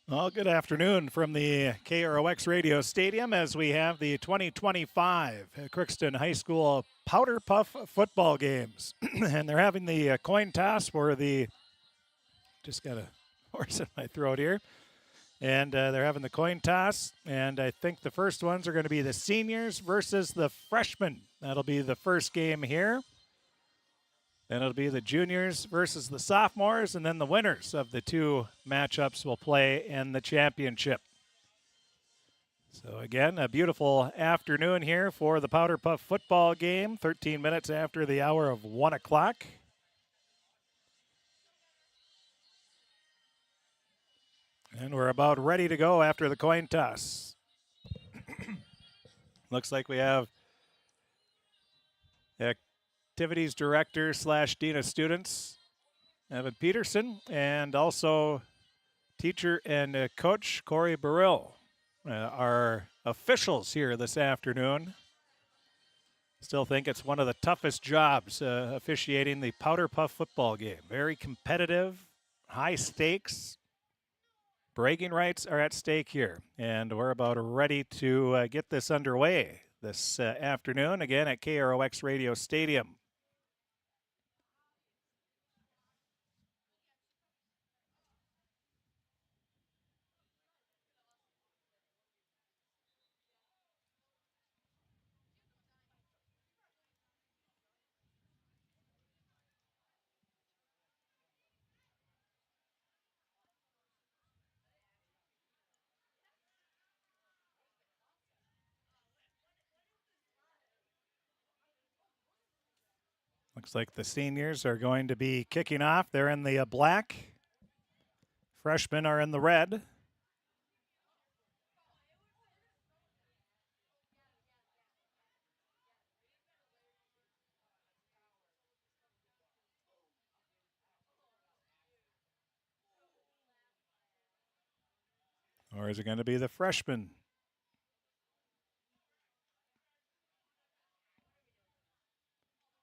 Well, good afternoon from the KROX Radio Stadium as we have the 2025 Crookston High School Powder Puff football games. And they're having the coin toss for the. Just got a horse in my throat here. And they're having the coin toss. And I think the first ones are going to be the seniors versus the freshmen. That'll be the first game here. Then it'll be the juniors versus the sophomores, and then the winners of the two matchups will play in the championship. So again, a beautiful afternoon here for the Powder Puff football game, 13 minutes after the hour of 1 o'clock. And we're about ready to go after the coin toss. Looks like we have activities director / dean of students, Evan Peterson, and also teacher and coach Corey Burrill. Our officials here this afternoon still think it's one of the toughest jobs officiating the Powder Puff football game. Very competitive, high stakes. Bragging rights are at stake here, and we're about ready to get this underway this afternoon, again at KROX Radio Stadium. Looks like the seniors are going to be kicking off. They're in the black. Freshmen are in the red. Or is it going to be the freshmen?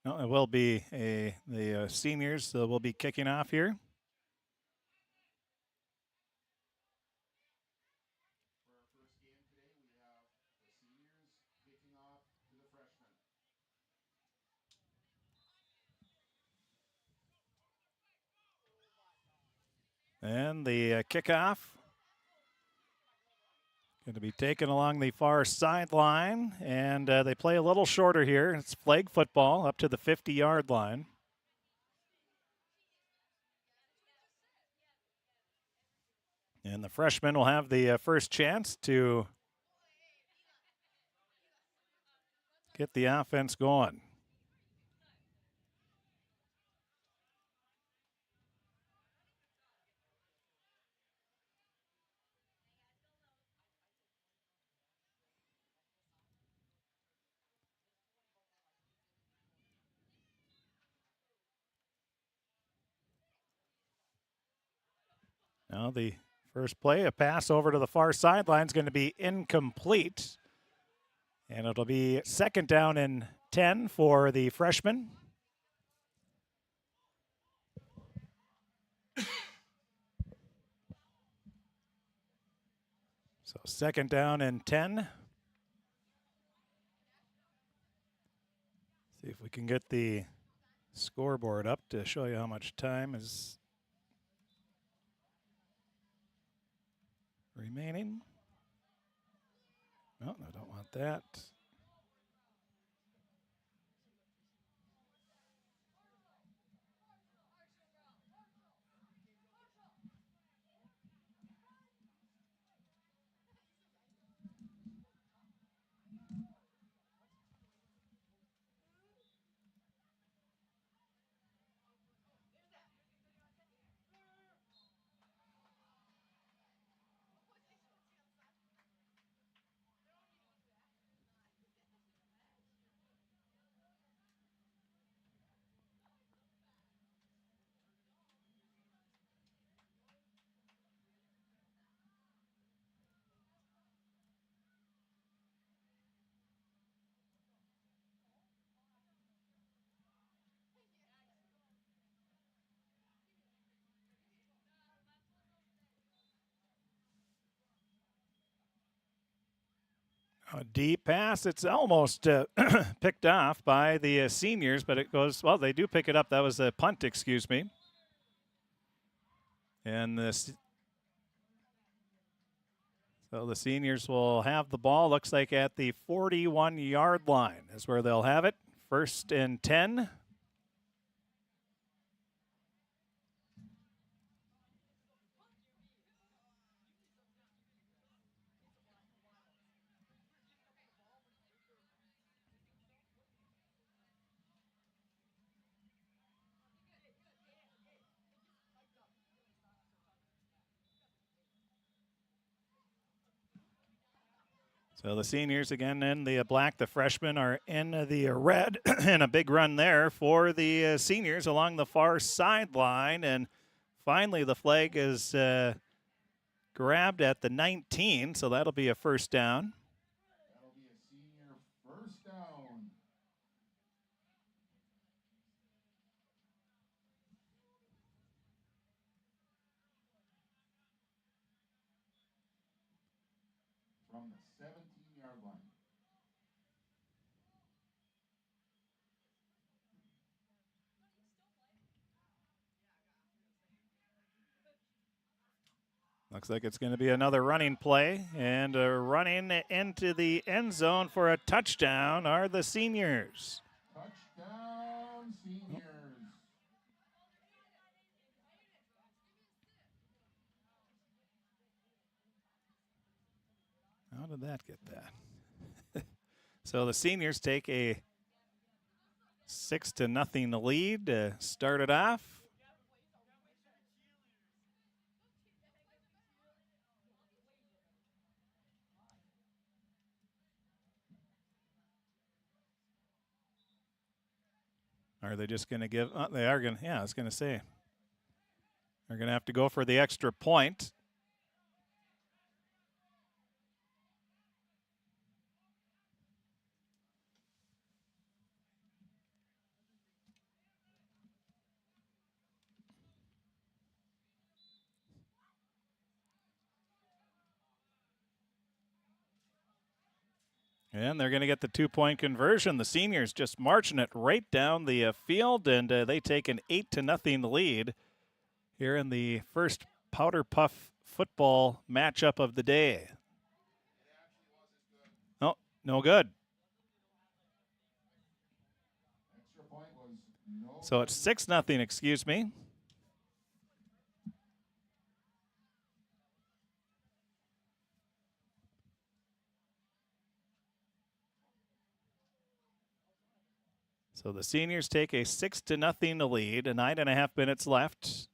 No, it will be the seniors that will be kicking off here. And the kickoff going to be taken along the far sideline, and they play a little shorter here. It's flag football up to the 50-yard line. And the freshmen will have the first chance to get the offense going. Now the first play, a pass over to the far sideline is going to be incomplete. And it'll be second down and 10 for the freshmen. So second down and 10. See if we can get the scoreboard up to show you how much time is remaining. No, I don't want that. A deep pass. It's almost picked off by the seniors, but it goes, well, they do pick it up. That was a punt, excuse me. And so the seniors will have the ball. Looks like at the 41-yard line is where they'll have it. 1st and 10. So the seniors again in the black, the freshmen are in the red, and a big run there for the seniors along the far sideline. And finally the flag is grabbed at the 19, so that'll be a 1st down. That'll be a senior 1st down. From the 17-yard line. Looks like it's going to be another running play, and running into the end zone for a touchdown are the seniors. Touchdown, seniors. How did that get that? So the seniors take a 6-0 lead to start it off. Are they just going to give? They are going to. Yeah, I was going to say. They're going to have to go for the extra point. And they're going to get the 2-point conversion. The seniors just marching it right down the field, and they take an 8-0 lead here in the first Powder Puff football matchup of the day. Oh, no good. Extra point was no. So it's 6-0, excuse me. So the seniors take a 6-0 lead, 9.5 minutes left.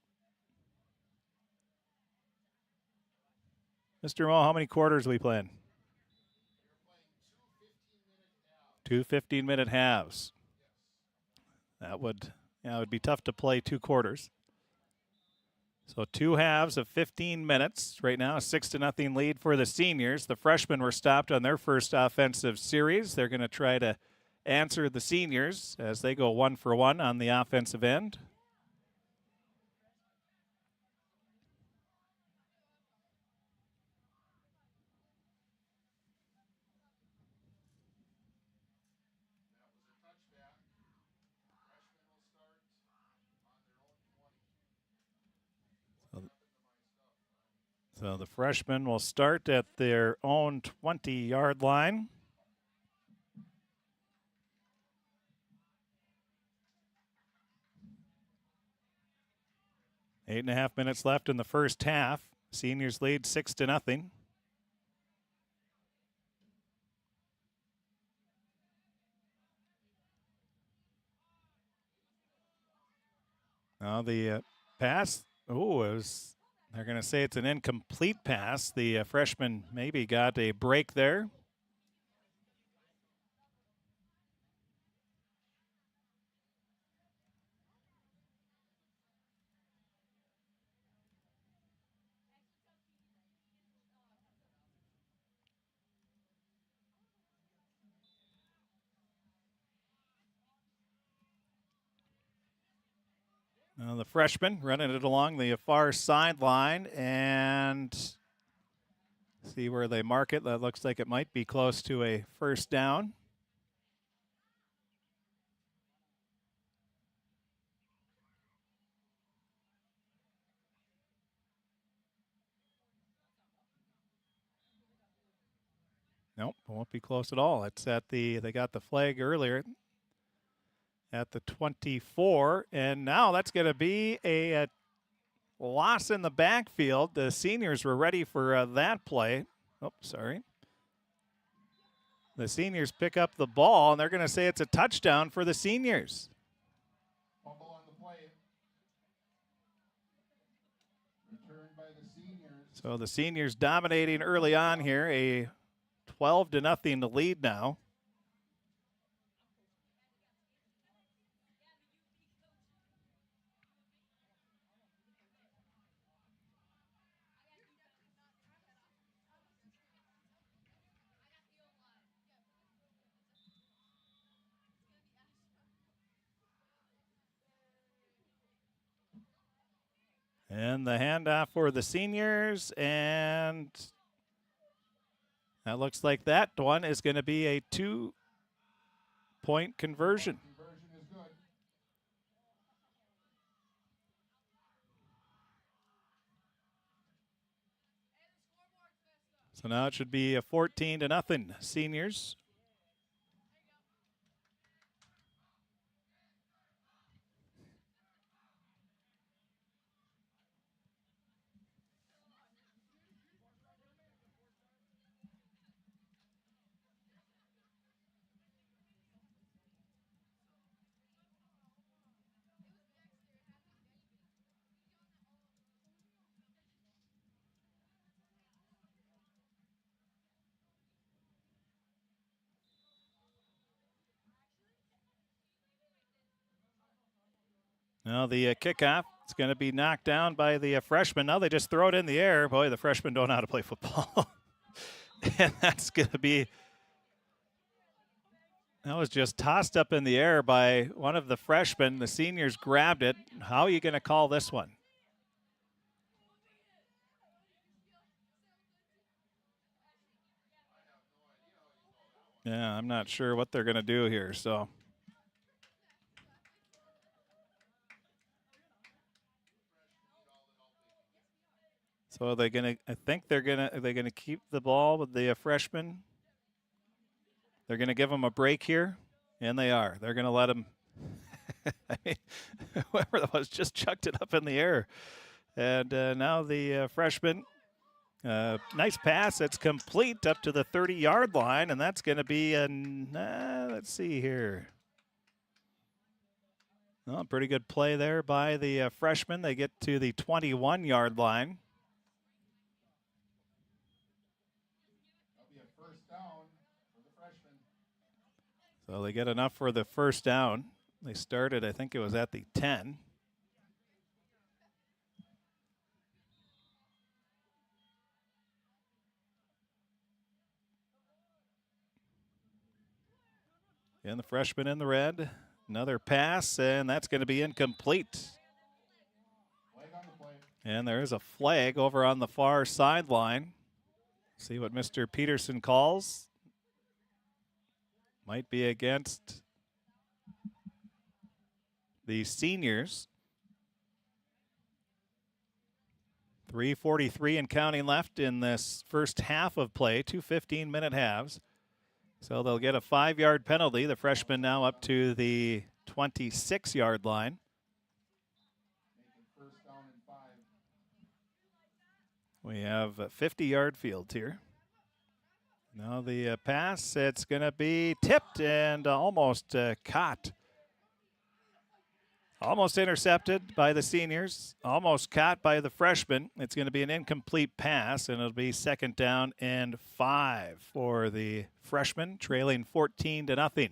Mr. Mo, how many quarters are we playing? Two 15-minute halves. That would be tough to play 2 quarters. So 2 halves of 15 minutes. Right now, a 6-0 lead for the seniors. The freshmen were stopped on their first offensive series. They're going to try to answer the seniors as they go 1 for 1 on the offensive end. So the freshmen will start at their own 20-yard line. Eight and a half minutes left in the first half. Seniors lead 6-0. Now the pass. They're going to say it's an incomplete pass. The freshman maybe got a break there. Now the freshman running it along the far sideline, and See where they mark it. That looks like it might be close to a first down. Nope, won't be close at all. It's at they got the flag earlier at the 24, and now that's going to be a loss in the backfield. The seniors were ready for that play. Oh, sorry. The seniors pick up the ball, and they're going to say it's a touchdown for the seniors. Fumble on the play. Returned by the seniors. So the seniors dominating early on here, a 12-0 lead now. And the handoff for the seniors, and that looks like that one is going to be a 2-point conversion. Conversion is good. So now it should be a 14-0 seniors. Now the kickoff, it's going to be knocked down by the freshman. Now they just throw it in the air. Boy, the freshmen don't know how to play football. And that's going to be, that was just tossed up in the air by one of the freshmen. The seniors grabbed it. How are you going to call this one? Yeah, I'm not sure what they're going to do here. So are they going to, I think are they going to keep the ball with the freshman? They're going to give them a break here, and they are. They're going to let them, I mean, whoever that was just chucked it up in the air. And now the freshman, nice pass. It's complete up to the 30-yard line, and that's going to be let's see here. Well, pretty good play there by the freshman. They get to the 21-yard line. That'll be a first down for the freshman. So they get enough for the first down. They started, I think it was at the 10. And the freshman in the red. Another pass, and that's going to be incomplete. Flag on the play. And there is a flag over on the far sideline. See what Mr. Peterson calls. Might be against the seniors. 3:43 and counting left in this first half of play, 2 15-minute halves. So they'll get a 5-yard penalty. The freshman now up to the 26-yard line. Making first down and 5. We have a 50-yard field here. Now the pass, it's going to be tipped and almost caught. Almost intercepted by the seniors, almost caught by the freshmen. It's going to be an incomplete pass, and it'll be 2nd down and 5 for the freshmen, trailing 14-0.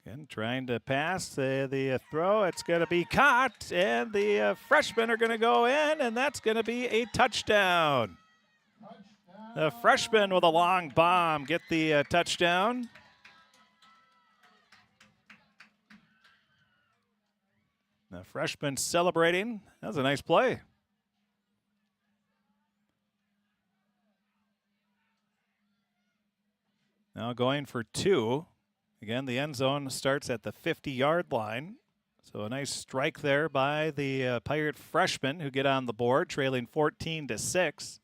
Again, trying to pass the throw. It's going to be caught, and the freshmen are going to go in, and that's going to be a touchdown. The freshmen with a long bomb get the touchdown. The freshman celebrating. That was a nice play. Now going for 2. Again, the end zone starts at the 50-yard line. So a nice strike there by the Pirate freshmen who get on the board, trailing 14-6.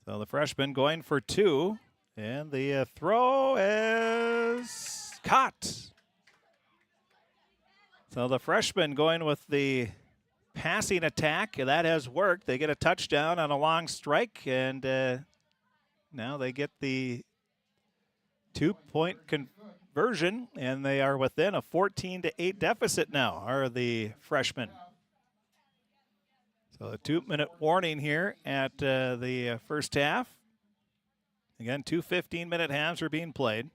So the freshman going for 2, and the throw is caught. So the freshman going with the passing attack, that has worked. They get a touchdown on a long strike, and now they get the 2-point conversion, and they are within a 14-8 deficit now, are the freshmen. So a 2-minute warning here at the first half. Again, 2 15-minute halves are being played.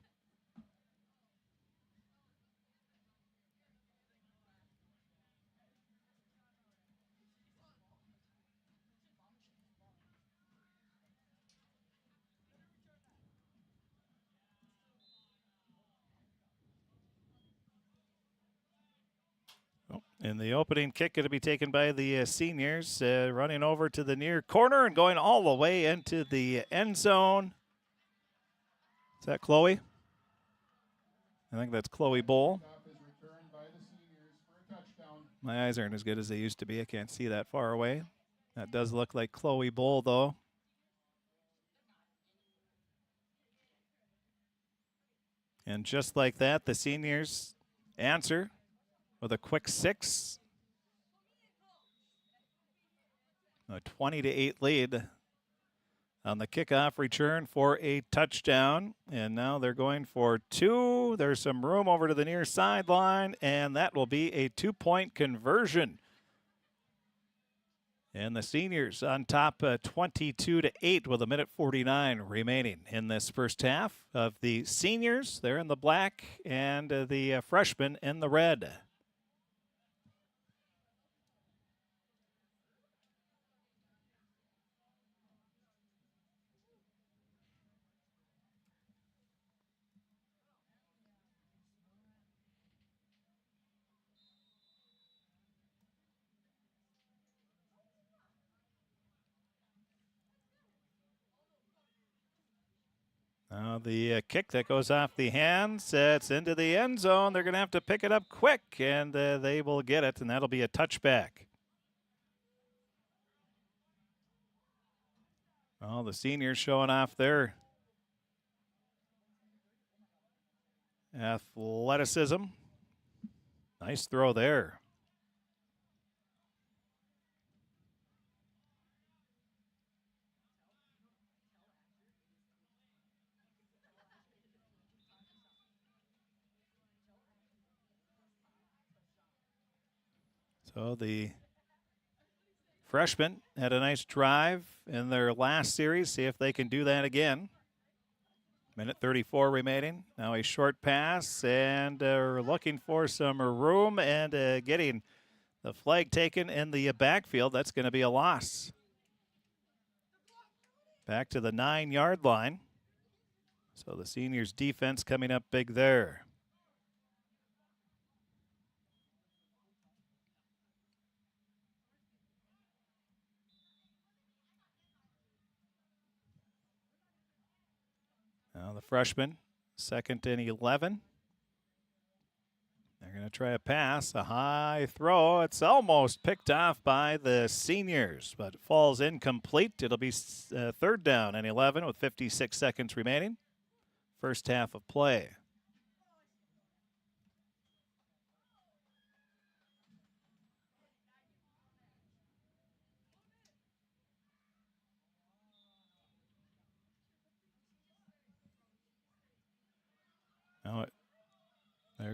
And the opening kick going to be taken by the seniors, running over to the near corner and going all the way into the end zone. Is that Chloe? I think that's Chloe Bull. My eyes aren't as good as they used to be. I can't see that far away. That does look like Chloe Bull, though. And just like that, the seniors answer with a quick 6. A 20-8 lead on the kickoff return for a touchdown. And now they're going for 2. There's some room over to the near sideline, and that will be a 2-point conversion. And the seniors on top 22-8 with 1:49 remaining in this first half of the seniors. They're in the black, and the freshmen in the red. Now the kick that goes off the hands, it's into the end zone. They're going to have to pick it up quick, and they will get it, and that'll be a touchback. Well, the seniors showing off their athleticism. Nice throw there. So the freshmen had a nice drive in their last series. See if they can do that again. 1:34 remaining. Now a short pass, and we're looking for some room, and getting the flag taken in the backfield. That's going to be a loss. Back to the 9-yard line. So the seniors' defense coming up big there. Now the freshmen, 2nd and 11. They're going to try a pass, a high throw. It's almost picked off by the seniors, but falls incomplete. It'll be 3rd down and 11 with 56 seconds remaining. First half of play.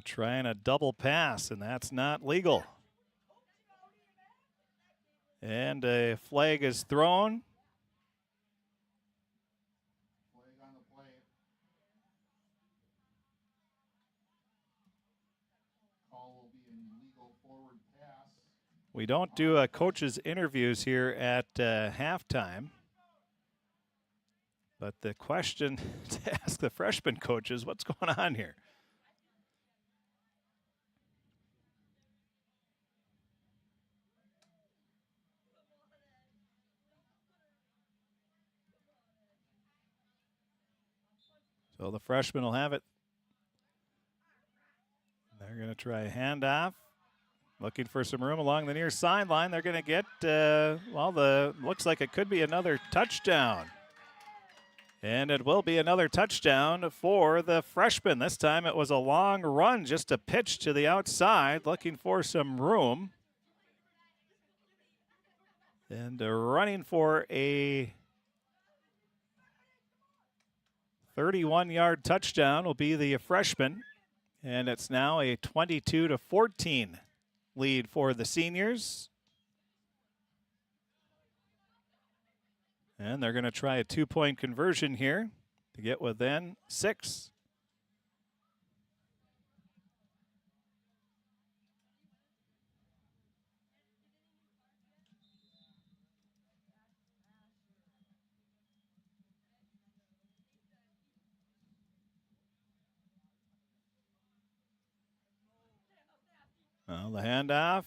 They're trying a double pass, and that's not legal. And a flag is thrown. Flag on the play. Call will be an illegal forward pass. We don't do coaches' interviews here at halftime. But the question to ask the freshman coaches, what's going on here? So the freshmen will have it. They're going to try a handoff. Looking for some room along the near sideline. They're going to get, looks like it could be another touchdown. And it will be another touchdown for the freshmen. This time it was a long run, just a pitch to the outside, looking for some room. And running for a 31-yard touchdown will be the freshman. And it's now a 22-14 lead for the seniors. And they're going to try a 2-point conversion here to get within 6. Well, the handoff.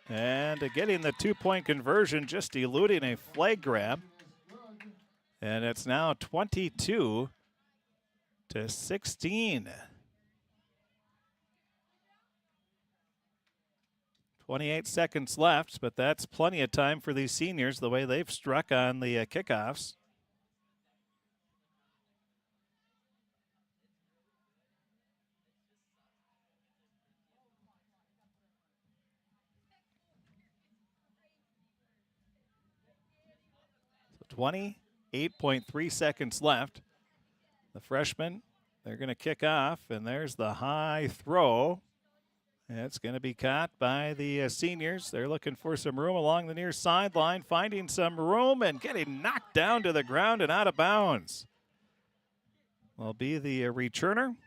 And getting the 2-point conversion, just eluding a flag grab. And it's now 22-16. 28 seconds left, but that's plenty of time for these seniors the way they've struck on the kickoffs. So 28.3 seconds left. The freshmen, they're going to kick off, and there's the high throw. It's going to be caught by the seniors. They're looking for some room along the near sideline, finding some room and getting knocked down to the ground and out of bounds. Will be the returner.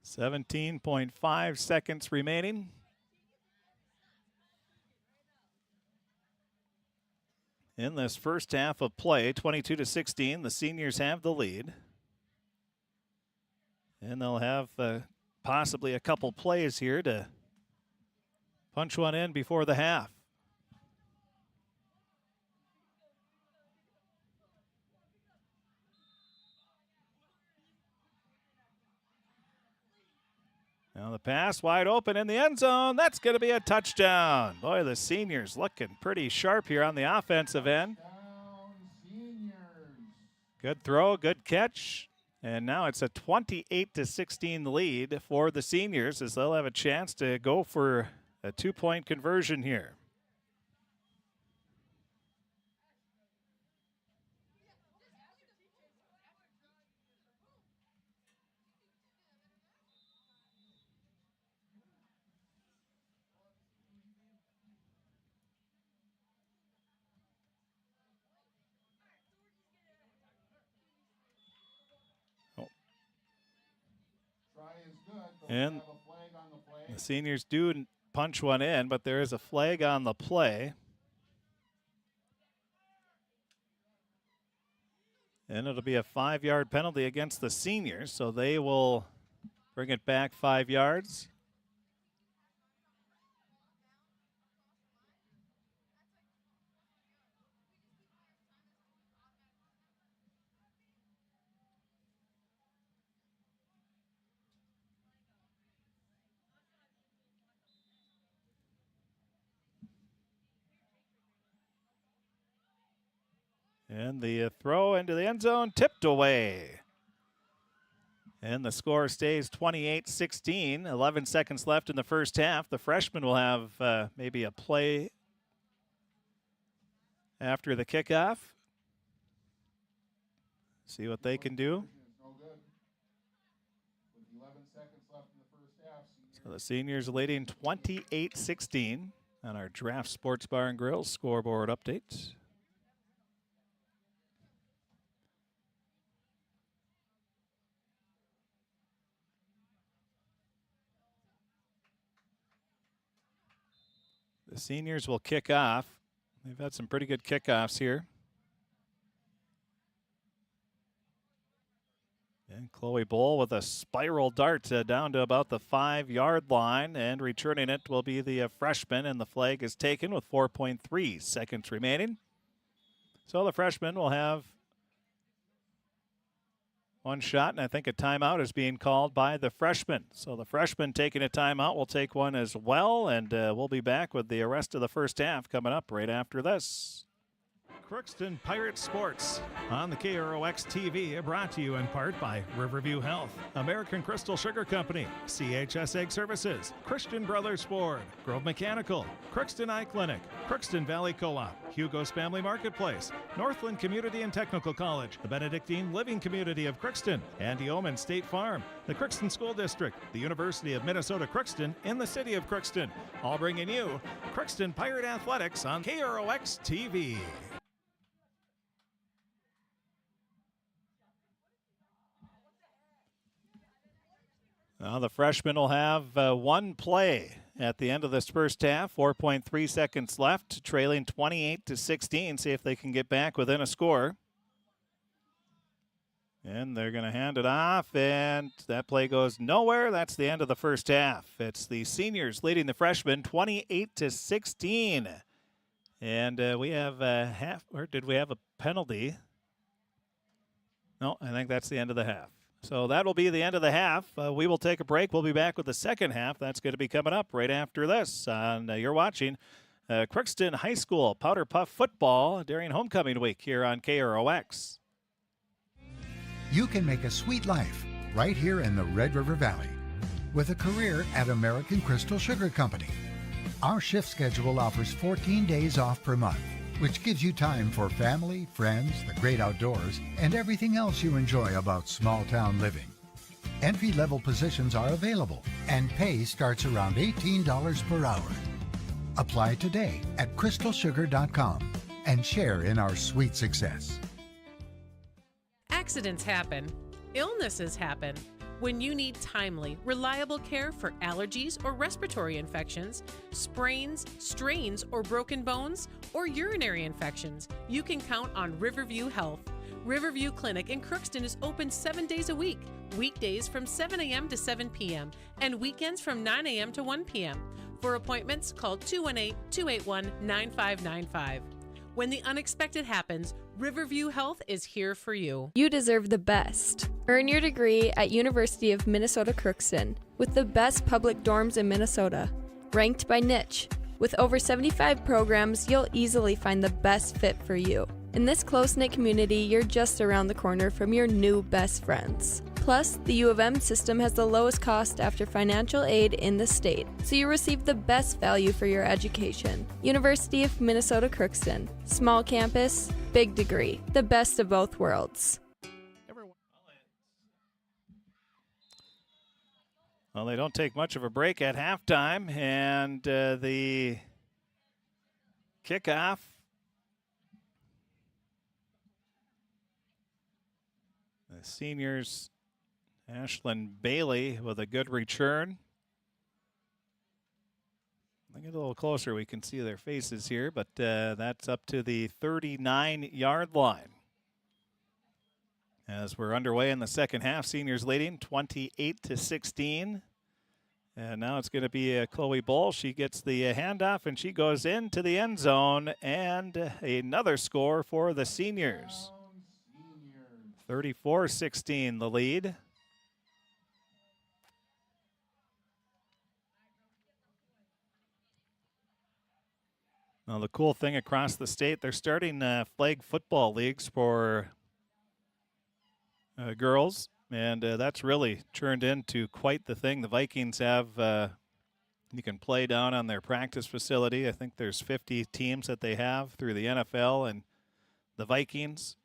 .5 seconds remaining. In this first half of play, 22-16, the seniors have the lead. And they'll have possibly a couple plays here to punch one in before the half. Now the pass wide open in the end zone. That's going to be a touchdown. Boy, the seniors looking pretty sharp here on the offensive end. Good throw, good catch. And now it's a 28-16 lead for the seniors as they'll have a chance to go for a 2-point conversion here. And the seniors do punch one in, but there is a flag on the play. And it'll be a 5-yard penalty against the seniors, so they will bring it back 5 yards. And the throw into the end zone, tipped away. And the score stays 28-16. 11 seconds left in the first half. The freshmen will have maybe a play after the kickoff. See what they can do. No good. With 11 seconds left in the first half. So the seniors leading 28-16 on our Draft Sports Bar and Grill scoreboard update. The seniors will kick off. They've had some pretty good kickoffs here. And Chloe Bowl with a spiral dart down to about the 5-yard line, and returning it will be the freshman, and the flag is taken with 4.3 seconds remaining. So the freshman will have one shot, and I think a timeout is being called by the freshman. So the freshman taking a timeout will take one as well, and we'll be back with the rest of the first half coming up right after this. Crookston Pirate Sports on the KROX TV, brought to you in part by Riverview Health, American Crystal Sugar Company, CHS Egg Services, Christian Brothers Ford, Grove Mechanical, Crookston Eye Clinic, Crookston Valley Co-op, Hugo's Family Marketplace, Northland Community and Technical College, the Benedictine Living Community of Crookston, Andy Omen State Farm, the Crookston School District, the University of Minnesota Crookston in the city of Crookston, all bringing you Crookston Pirate Athletics on KROX TV. Now the freshmen will have one play at the end of this first half. 4.3 seconds left, trailing 28-16. See if they can get back within a score. And they're going to hand it off, and that play goes nowhere. That's the end of the first half. It's the seniors leading the freshmen 28-16. And we have or did we have a penalty? No, I think that's the end of the half. So that'll be the end of the half. We will take a break. We'll be back with the second half. That's going to be coming up right after this. You're watching Crookston High School Powder Puff football during homecoming week here on KROX. You can make a sweet life right here in the Red River Valley with a career at American Crystal Sugar Company. Our shift schedule offers 14 days off per month, which gives you time for family, friends, the great outdoors, and everything else you enjoy about small-town living. Entry-level positions are available, and pay starts around $18 per hour. Apply today at crystalsugar.com and share in our sweet success. Accidents happen. Illnesses happen. When you need timely, reliable care for allergies or respiratory infections, sprains, strains, or broken bones, or urinary infections, you can count on Riverview Health. Riverview Clinic in Crookston is open 7 days a week, weekdays from 7 a.m. to 7 p.m., and weekends from 9 a.m. to 1 p.m. For appointments, call 218-281-9595. When the unexpected happens, Riverview Health is here for you. You deserve the best. Earn your degree at University of Minnesota Crookston with the best public dorms in Minnesota, ranked by niche. With over 75 programs, you'll easily find the best fit for you. In this close-knit community, you're just around the corner from your new best friends. Plus, the U of M system has the lowest cost after financial aid in the state, so you receive the best value for your education. University of Minnesota Crookston. Small campus, big degree. The best of both worlds. Well, they don't take much of a break at halftime, and the kickoff the seniors, Ashlyn Bailey with a good return. Get a little closer, we can see their faces here, but that's up to the 39-yard line. As we're underway in the second half, seniors leading 28-16. And now it's going to be Chloe Bull. She gets the handoff, and she goes into the end zone, and another score for the seniors. 34-16, the lead. Now, the cool thing across the state, they're starting flag football leagues for girls, and that's really turned into quite the thing. The Vikings have, you can play down on their practice facility. I think there's 50 teams that they have through the NFL and the Vikings.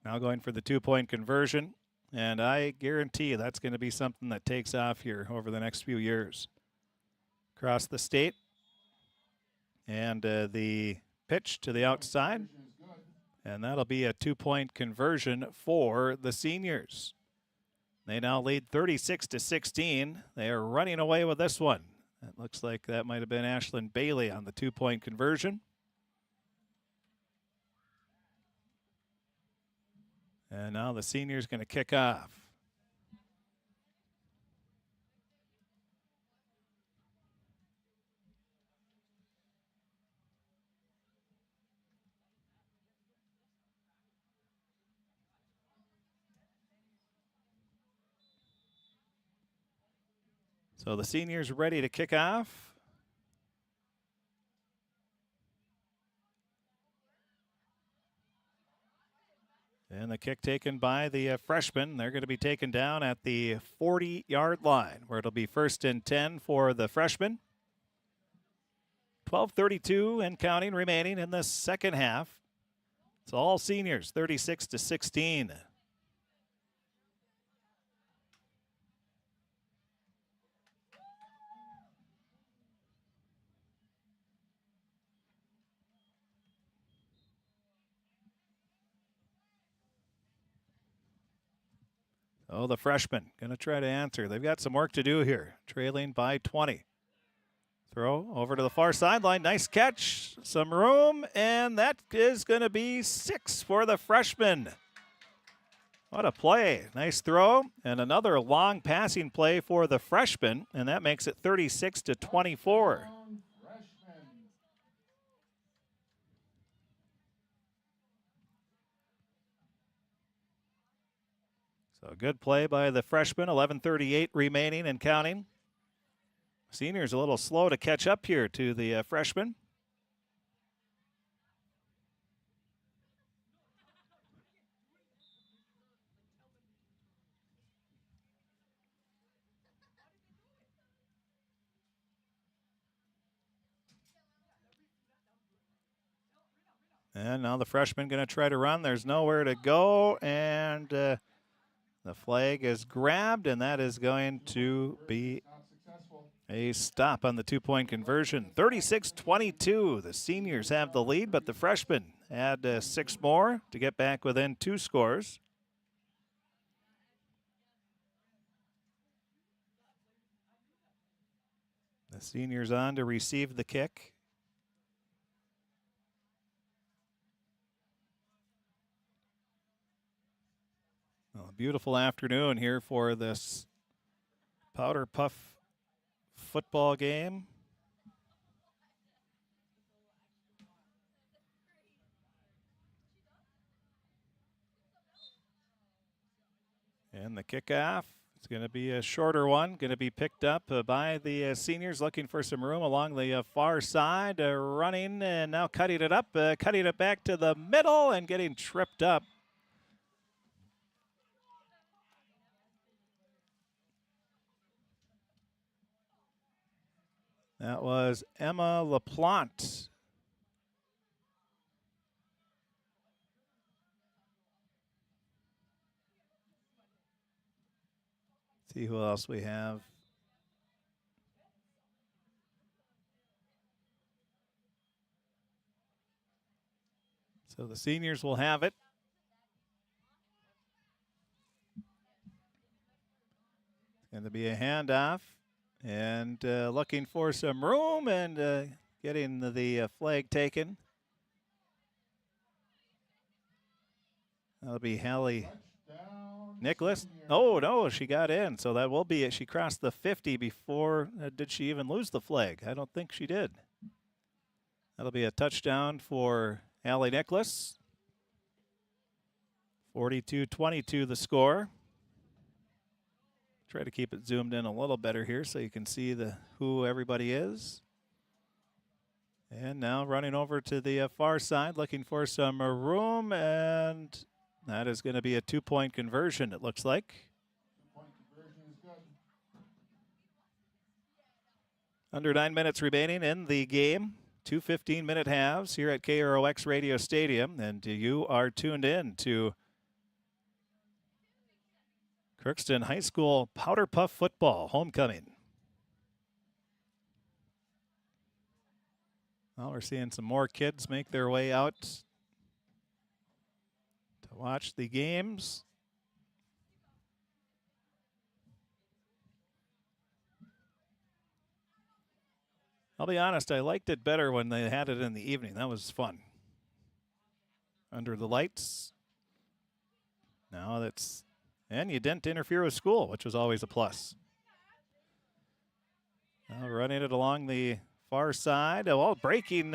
Now going for the 2-point conversion, and I guarantee that's going to be something that takes off here over the next few years. Across the state, and the pitch to the outside, and that'll be a 2-point conversion for the seniors. They now lead 36-16. They are running away with this one. It looks like that might have been Ashlyn Bailey on the 2-point conversion. And now the senior's going to kick off. So the senior's ready to kick off. And the kick taken by the freshmen. They're going to be taken down at the 40-yard line, where it'll be 1st and 10 for the freshmen. 12:32 and counting remaining in the second half. It's all seniors, 36-16. Oh, the freshmen going to try to answer. They've got some work to do here, trailing by 20. Throw over to the far sideline. Nice catch, some room, and that is going to be 6 for the freshmen. What a play. Nice throw, and another long passing play for the freshmen, and that makes it 36-24. So a good play by the freshmen. 11:38 remaining and counting. Seniors a little slow to catch up here to the freshmen. And now the freshmen going to try to run. There's nowhere to go, and the flag is grabbed, and that is going to be a stop on the 2-point conversion. 36-22. The seniors have the lead, but the freshmen add 6 more to get back within 2 scores. The seniors on to receive the kick. Well, a beautiful afternoon here for this Powder Puff football game. And the kickoff is going to be a shorter one, going to be picked up by the seniors looking for some room along the far side, running and now cutting it up, cutting it back to the middle and getting tripped up. That was Emma LaPlante. See who else we have. So the seniors will have it. It's going to be a handoff. And looking for some room and getting the flag taken. That'll be Hallie Nicholas. Oh, no, she got in. So that will be it. She crossed the 50 before. Did she even lose the flag? I don't think she did. That'll be a touchdown for Hallie Nicholas. 42-22 the score. Try to keep it zoomed in a little better here so you can see who everybody is. And now running over to the far side, looking for some room, and that is going to be a 2-point conversion, it looks like. 2-point conversion is good. Under 9 minutes remaining in the game. 2 15-minute halves here at KROX Radio Stadium, and you are tuned in to Crookston High School Powder Puff football homecoming. Well, we're seeing some more kids make their way out to watch the games. I'll be honest, I liked it better when they had it in the evening. That was fun. Under the lights. Now that's, and you didn't interfere with school, which was always a plus. Now running it along the far side, well, breaking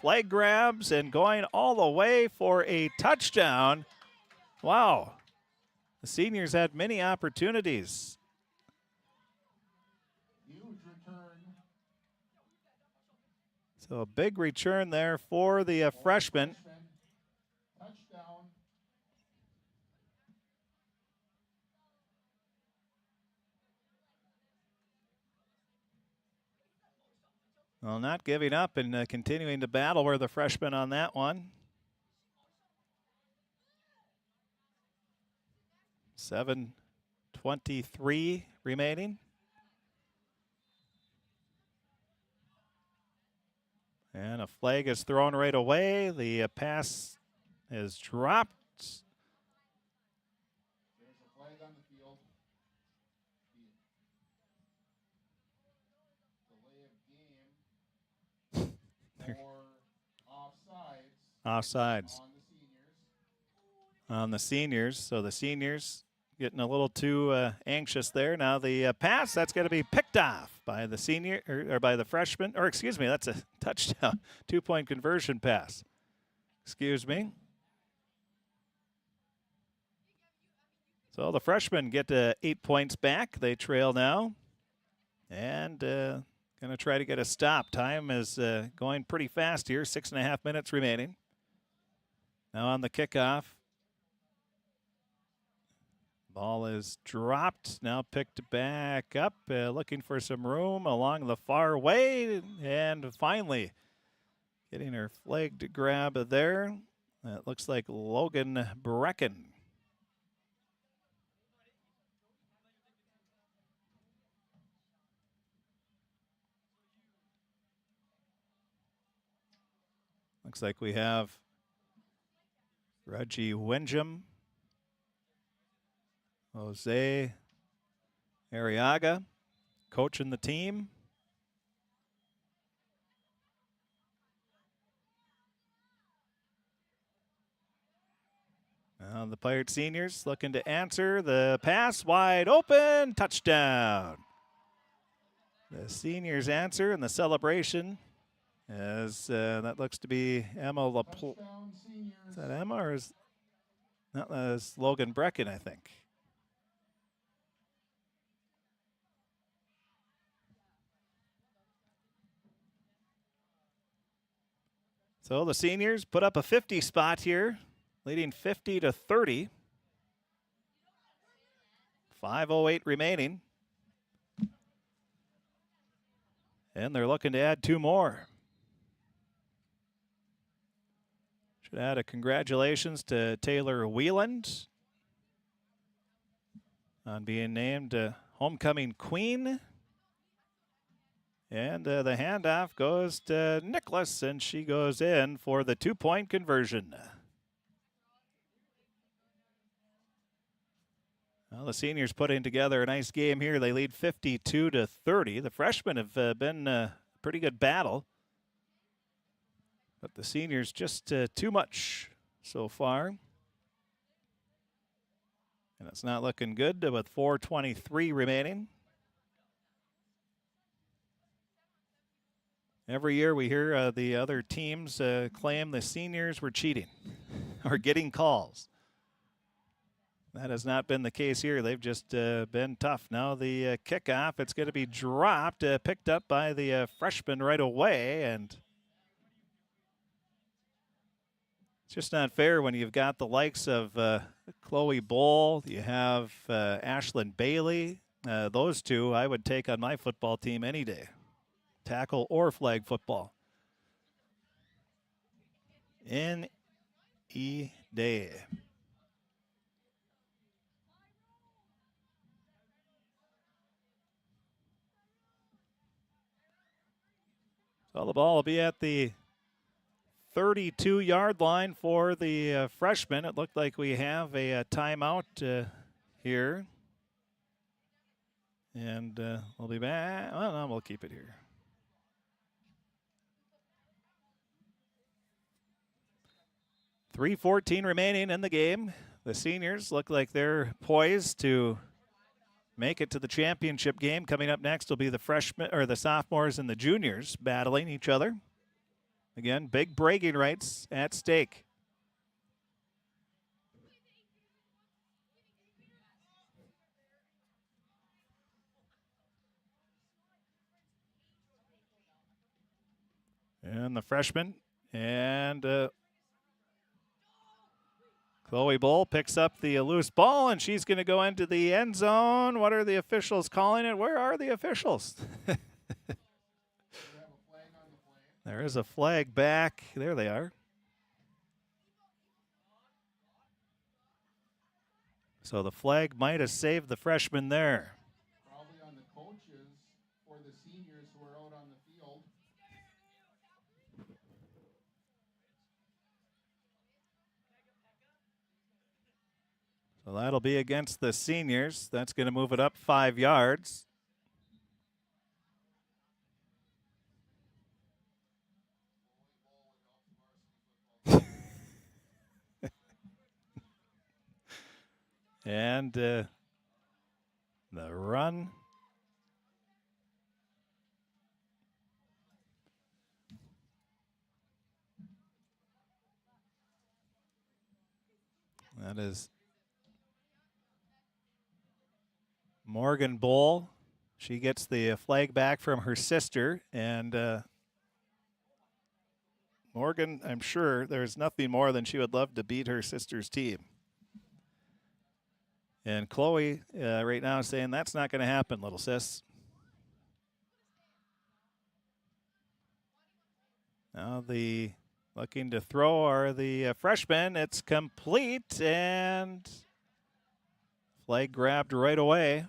flag grabs and going all the way for a touchdown. Wow. The seniors had many opportunities. Huge return. So a big return there for the freshman. Touchdown. Well, not giving up and continuing to battle were the freshmen on that one. 7:23 remaining. And a flag is thrown right away. The pass is dropped. There's a flag on the field. Delay of game for Offsides on the seniors. So the seniors getting a little too anxious there. Now the pass, that's going to be picked off by the senior or by the freshman. Or excuse me, that's a touchdown, 2-point conversion pass. Excuse me. So the freshmen get 8 points back. They trail now. And going to try to get a stop. Time is going pretty fast here. 6.5 minutes remaining. Now on the kickoff. Ball is dropped, now picked back up, looking for some room along the far way, and finally getting her flag to grab there. That looks like Logan Brecken. Looks like we have Reggie Wingham, Jose Arriaga coaching the team. Now the Pirate seniors looking to answer. The pass wide open, touchdown. The seniors answer and the celebration as that looks to be Emma LaPlante. Is that Emma or is that was Logan Brecken, I think. So the seniors put up a 50 spot here, leading 50-30. 5:08 remaining. And they're looking to add 2 more. Should add a congratulations to Taylor Wieland on being named homecoming queen. And the handoff goes to Nicholas, and she goes in for the 2-point conversion. Well, the seniors putting together a nice game here. They lead 52-30. The freshmen have been a pretty good battle. But the seniors just too much so far. And it's not looking good with 4:23 remaining. Every year we hear the other teams claim the seniors were cheating or getting calls. That has not been the case here. They've just been tough. Now the kickoff, it's going to be dropped, picked up by the freshman right away. And it's just not fair when you've got the likes of Chloe Bowl, you have Ashlyn Bailey. Those two I would take on my football team any day. Tackle or flag football. Any day. So the ball will be at the 32-yard line for the freshmen. It looked like we have a timeout here. And we'll be back. Well, no, we'll keep it here. .3:14 remaining in the game. The seniors look like they're poised to make it to the championship game. Coming up next will be the freshmen or the sophomores and the juniors battling each other. Again, big bragging rights at stake. And the freshman and Chloe Bull picks up the loose ball, and she's going to go into the end zone. What are the officials calling it? Where are the officials? There is a flag back. There they are. So the flag might have saved the freshman there. Probably on the coaches for the seniors who are out on the field. So that'll be against the seniors. That's going to move it up 5 yards. And the run. That is Morgan Bull. She gets the flag back from her sister. And Morgan, I'm sure there's nothing more than she would love to beat her sister's team. And Chloe right now is saying, that's not going to happen, little sis. Now the looking to throw are the freshmen. It's complete, and flag grabbed right away.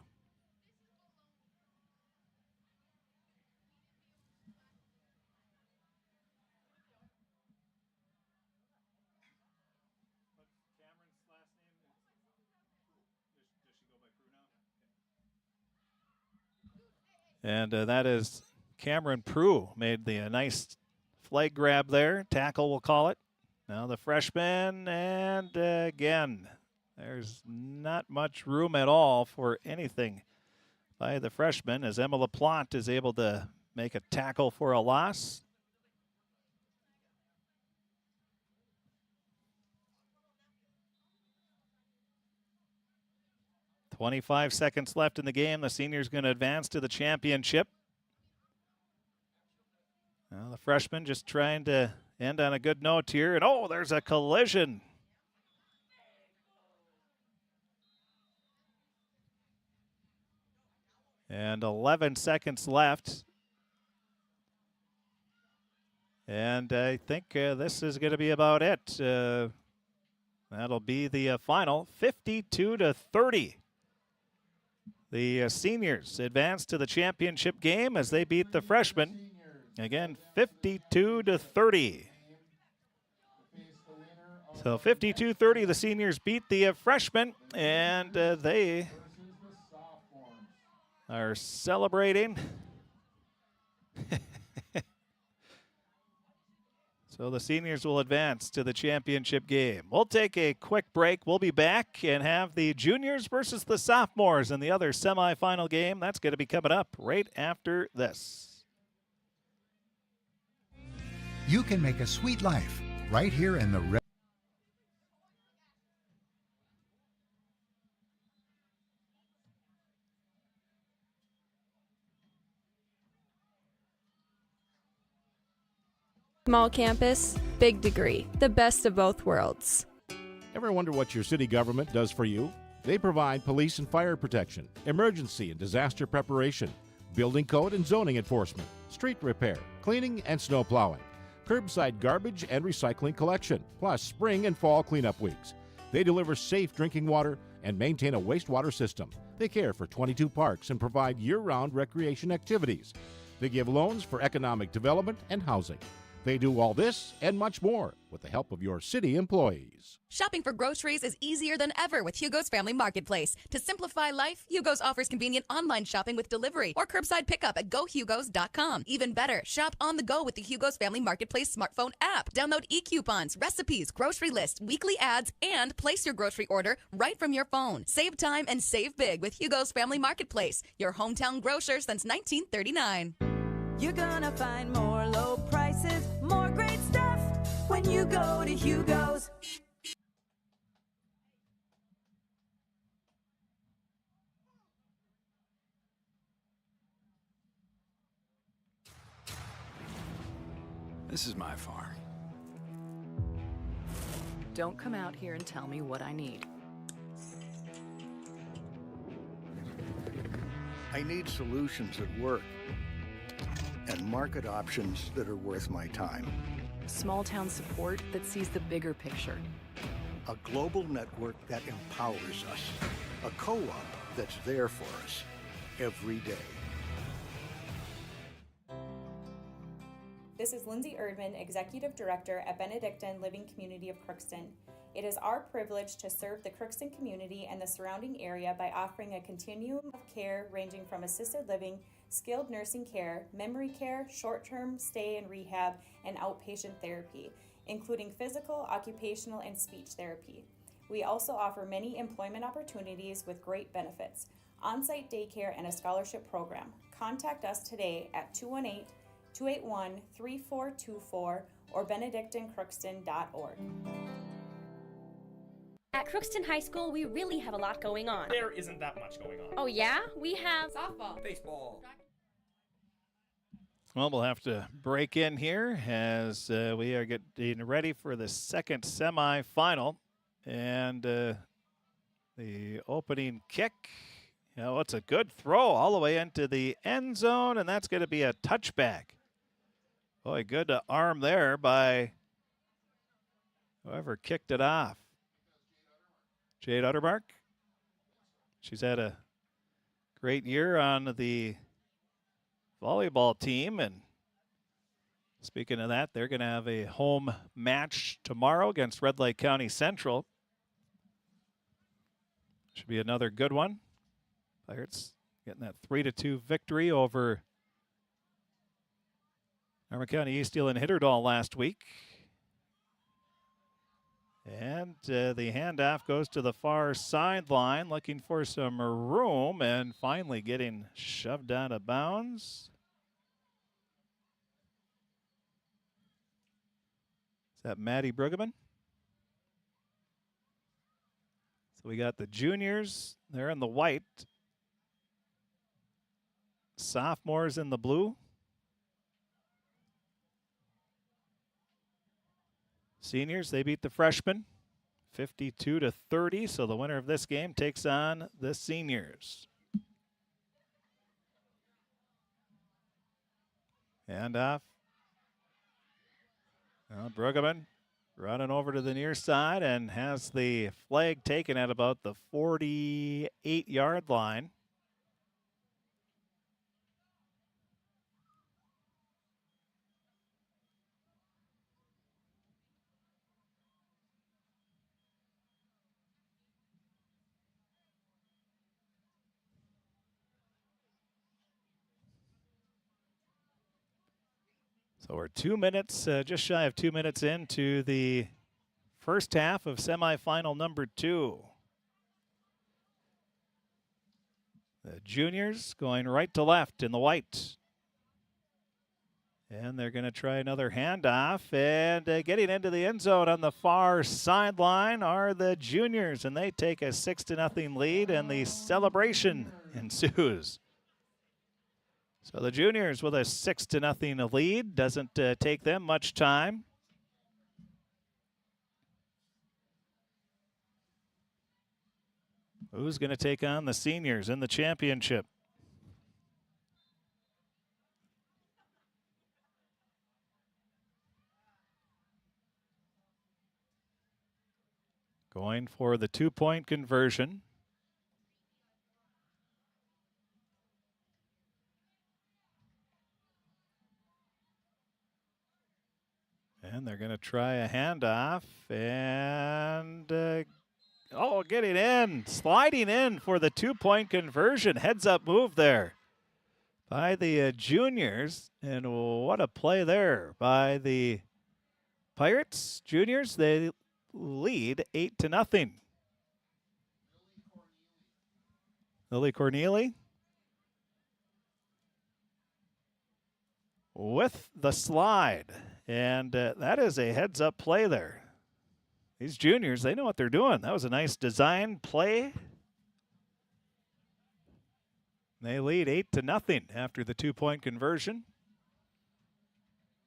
And that is Cameron Prue made the nice flag grab there. Tackle, we'll call it. Now the freshman, and again, there's not much room at all for anything by the freshman as Emma LaPlante is able to make a tackle for a loss. .25 seconds left in the game. The senior's going to advance to the championship. Now the freshman just trying to end on a good note here. And oh, there's a collision. And 11 seconds left. And I think this is going to be about it. That'll be the final, 52-30. The seniors advance to the championship game as they beat the freshmen. Again, 52-30. So 52-30, the seniors beat the freshmen, and they are celebrating. So the seniors will advance to the championship game. We'll take a quick break. We'll be back and have the juniors versus the sophomores in the other semifinal game. That's going to be coming up right after this. You can make a sweet life right here in the Red. Small campus, big degree, the best of both worlds. Ever wonder what your city government does for you? They provide police and fire protection, emergency and disaster preparation, building code and zoning enforcement, street repair, cleaning and snow plowing, curbside garbage and recycling collection, plus spring and fall cleanup weeks. They deliver safe drinking water and maintain a wastewater system. They care for 22 parks and provide year-round recreation activities. They give loans for economic development and housing. They do all this and much more with the help of your city employees. Shopping for groceries is easier than ever with Hugo's Family Marketplace. To simplify life, Hugo's offers convenient online shopping with delivery or curbside pickup at gohugos.com. Even better, shop on the go with the Hugo's Family Marketplace smartphone app. Download e-coupons, recipes, grocery lists, weekly ads, and place your grocery order right from your phone. Save time and save big with Hugo's Family Marketplace, your hometown grocer since 1939. You're gonna find more low prices, more great stuff when you go to Hugo's. This is my farm. Don't come out here and tell me what I need. I need solutions that work and market options that are worth my time. Small town support that sees the bigger picture. A global network that empowers us. A co-op that's there for us every day. This is Lindsay Erdman, Executive Director at Benedictine Living Community of Crookston. It is our privilege to serve the Crookston community and the surrounding area by offering a continuum of care ranging from assisted living, skilled nursing care, memory care, short-term stay and rehab, and outpatient therapy, including physical, occupational, and speech therapy. We also offer many employment opportunities with great benefits, on-site daycare, and a scholarship program. Contact us today at 218-281-3424 or benedictinecrookston.org. At Crookston High School, we really have a lot going on. There isn't that much going on. Oh yeah? We have softball, baseball. Well, we'll have to break in here as we are getting ready for the second semifinal. And the opening kick, it's a good throw all the way into the end zone, and that's going to be a touchback. Boy, good arm there by whoever kicked it off. Jade Uttermark. She's had a great year on the volleyball team, and speaking of that, they're going to have a home match tomorrow against Red Lake County Central. Should be another good one. Pirates getting that 3-2 victory over Armor County Easteel and Hitterdall last week. And the handoff goes to the far sideline, looking for some room, and finally getting shoved out of bounds. Is that Maddie Brueggemann? So we got the juniors, they're in the white. Sophomores in the blue. Seniors, they beat the freshmen 52-30, so the winner of this game takes on the seniors. Handoff. Brueggemann running over to the near side and has the flag taken at about the 48-yard line. So we're 2 minutes, just shy of 2 minutes into the first half of semifinal number 2. The juniors going right to left in the white. And they're going to try another handoff. And getting into the end zone on the far sideline are the juniors. And they take a 6-0 lead, and the celebration ensues. So the juniors with a 6-0 lead. Doesn't take them much time. Who's going to take on the seniors in the championship? Going for the 2-point conversion. And they're going to try a handoff. And, getting in. Sliding in for the 2-point conversion. Heads-up move there by the juniors. And what a play there by the Pirates. Juniors, they lead 8-0. Lily Corneely with the slide. And that is a heads-up play there. These juniors, they know what they're doing. That was a nice design play. They lead 8-0 after the 2-point conversion.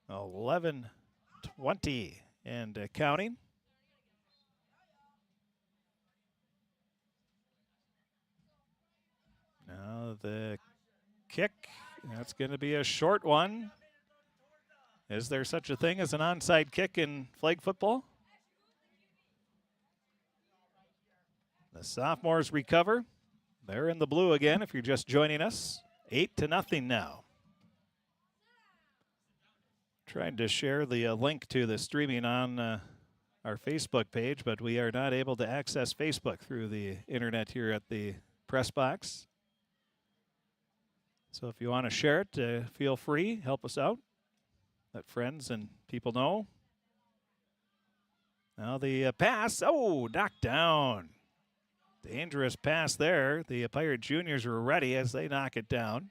11-20 and counting. Now the kick, that's going to be a short one. Is there such a thing as an onside kick in flag football? The sophomores recover. They're in the blue again if you're just joining us. 8-0 now. Trying to share the link to the streaming on our Facebook page, but we are not able to access Facebook through the internet here at the press box. So if you want to share it, feel free. Help us out. Let friends and people know. Now the pass. Oh, knocked down. Dangerous pass there. The Pirate juniors were ready as they knock it down.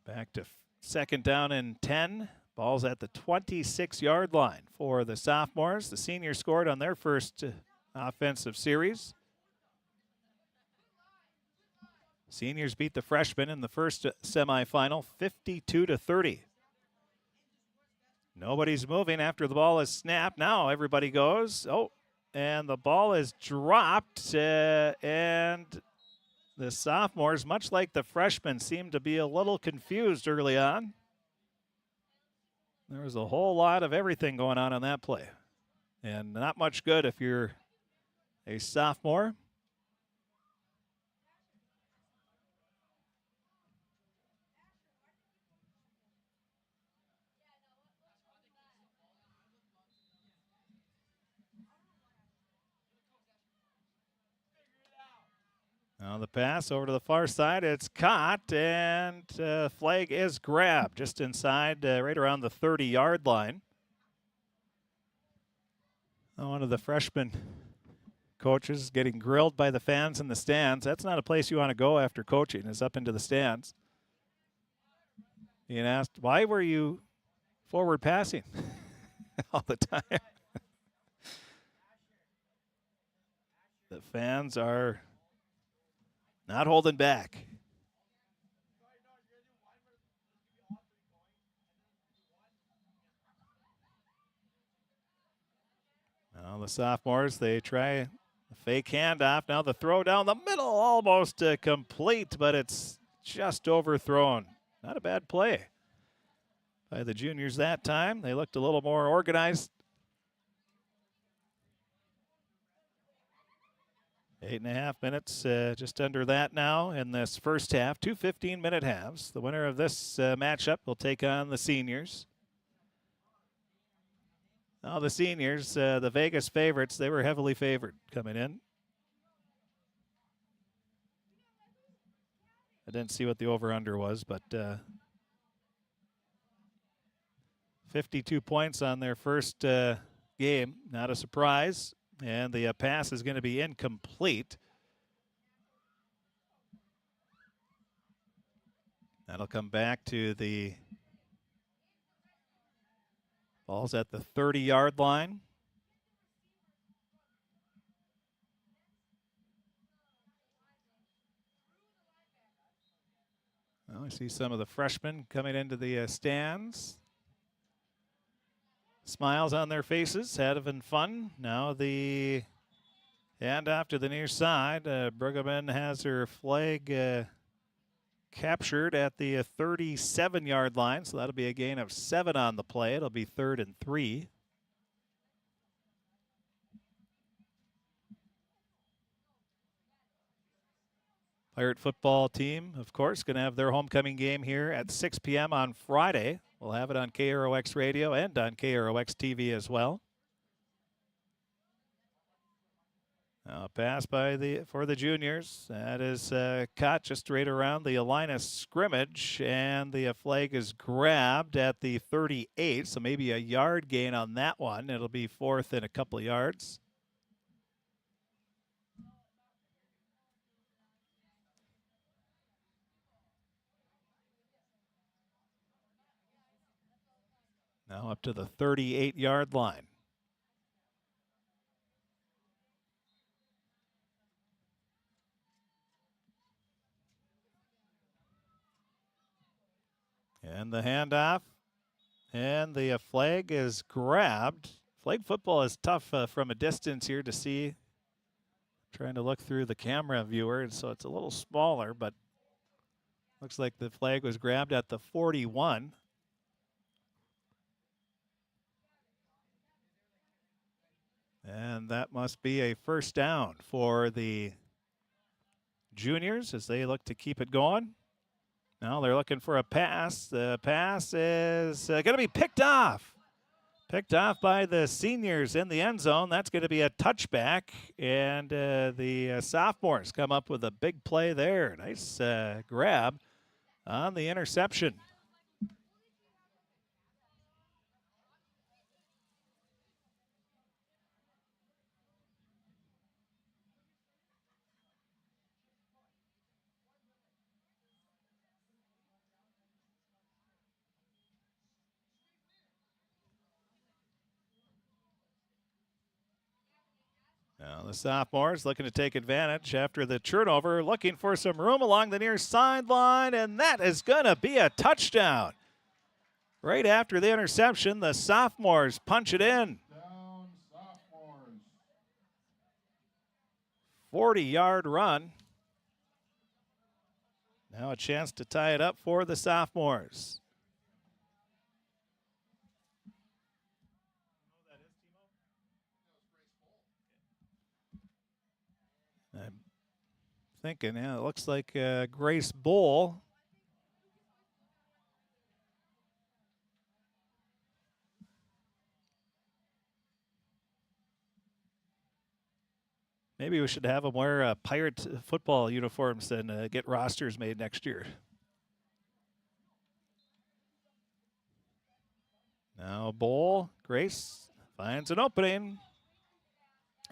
Back to second down and 10. Ball's at the 26-yard line for the sophomores. The seniors scored on their first offensive series. Seniors beat the freshmen in the first semifinal 52-30. Nobody's moving after the ball is snapped. Now everybody goes. Oh, and the ball is dropped. And the sophomores, much like the freshmen, seem to be a little confused early on. There was a whole lot of everything going on that play. And not much good if you're a sophomore. Now the pass over to the far side. It's caught, and flag is grabbed just inside, right around the 30-yard line. One of the freshman coaches getting grilled by the fans in the stands. That's not a place you want to go after coaching, is up into the stands. Being asked, why were you forward passing all the time? The fans are not holding back. Now the sophomores, they try a fake handoff. Now the throw down the middle, almost complete, but it's just overthrown. Not a bad play by the juniors that time. They looked a little more organized. 8.5 minutes, just under that now in this first half. 2 15-minute halves. The winner of this matchup will take on the seniors. Now the seniors, the Vegas favorites, they were heavily favored coming in. I didn't see what the over-under was, but 52 points on their first game. Not a surprise. And the pass is going to be incomplete. That'll come back to the ball's at the 30-yard line. Well, I see some of the freshmen coming into the stands. Smiles on their faces, having fun. Now the handoff to the near side. Brueggemann has her flag captured at the 37-yard line, so that'll be a gain of 7 on the play. It'll be 3rd and 3. Pirate football team, of course, going to have their homecoming game here at 6 p.m. on Friday. We'll have it on KROX Radio and on KROX TV as well. Now, pass for the juniors. That is caught just right around the line of scrimmage, and the flag is grabbed at the 38, so maybe a yard gain on that one. It'll be fourth and a couple of yards. Now up to the 38-yard line. And the handoff, and the flag is grabbed. Flag football is tough from a distance here to see. Trying to look through the camera viewer, and so it's a little smaller, but looks like the flag was grabbed at the 41. And that must be a first down for the juniors as they look to keep it going. Now they're looking for a pass. The pass is going to be picked off. Picked off by the seniors in the end zone. That's going to be a touchback. And the sophomores come up with a big play there. Nice grab on the interception. Now the sophomores looking to take advantage after the turnover, looking for some room along the near sideline, and that is going to be a touchdown. Right after the interception, the sophomores punch it in. 40-yard run. Now a chance to tie it up for the sophomores. I'm thinking, yeah, it looks like Grace Bull. Maybe we should have them wear Pirate football uniforms and get rosters made next year. Now Bull, Grace finds an opening.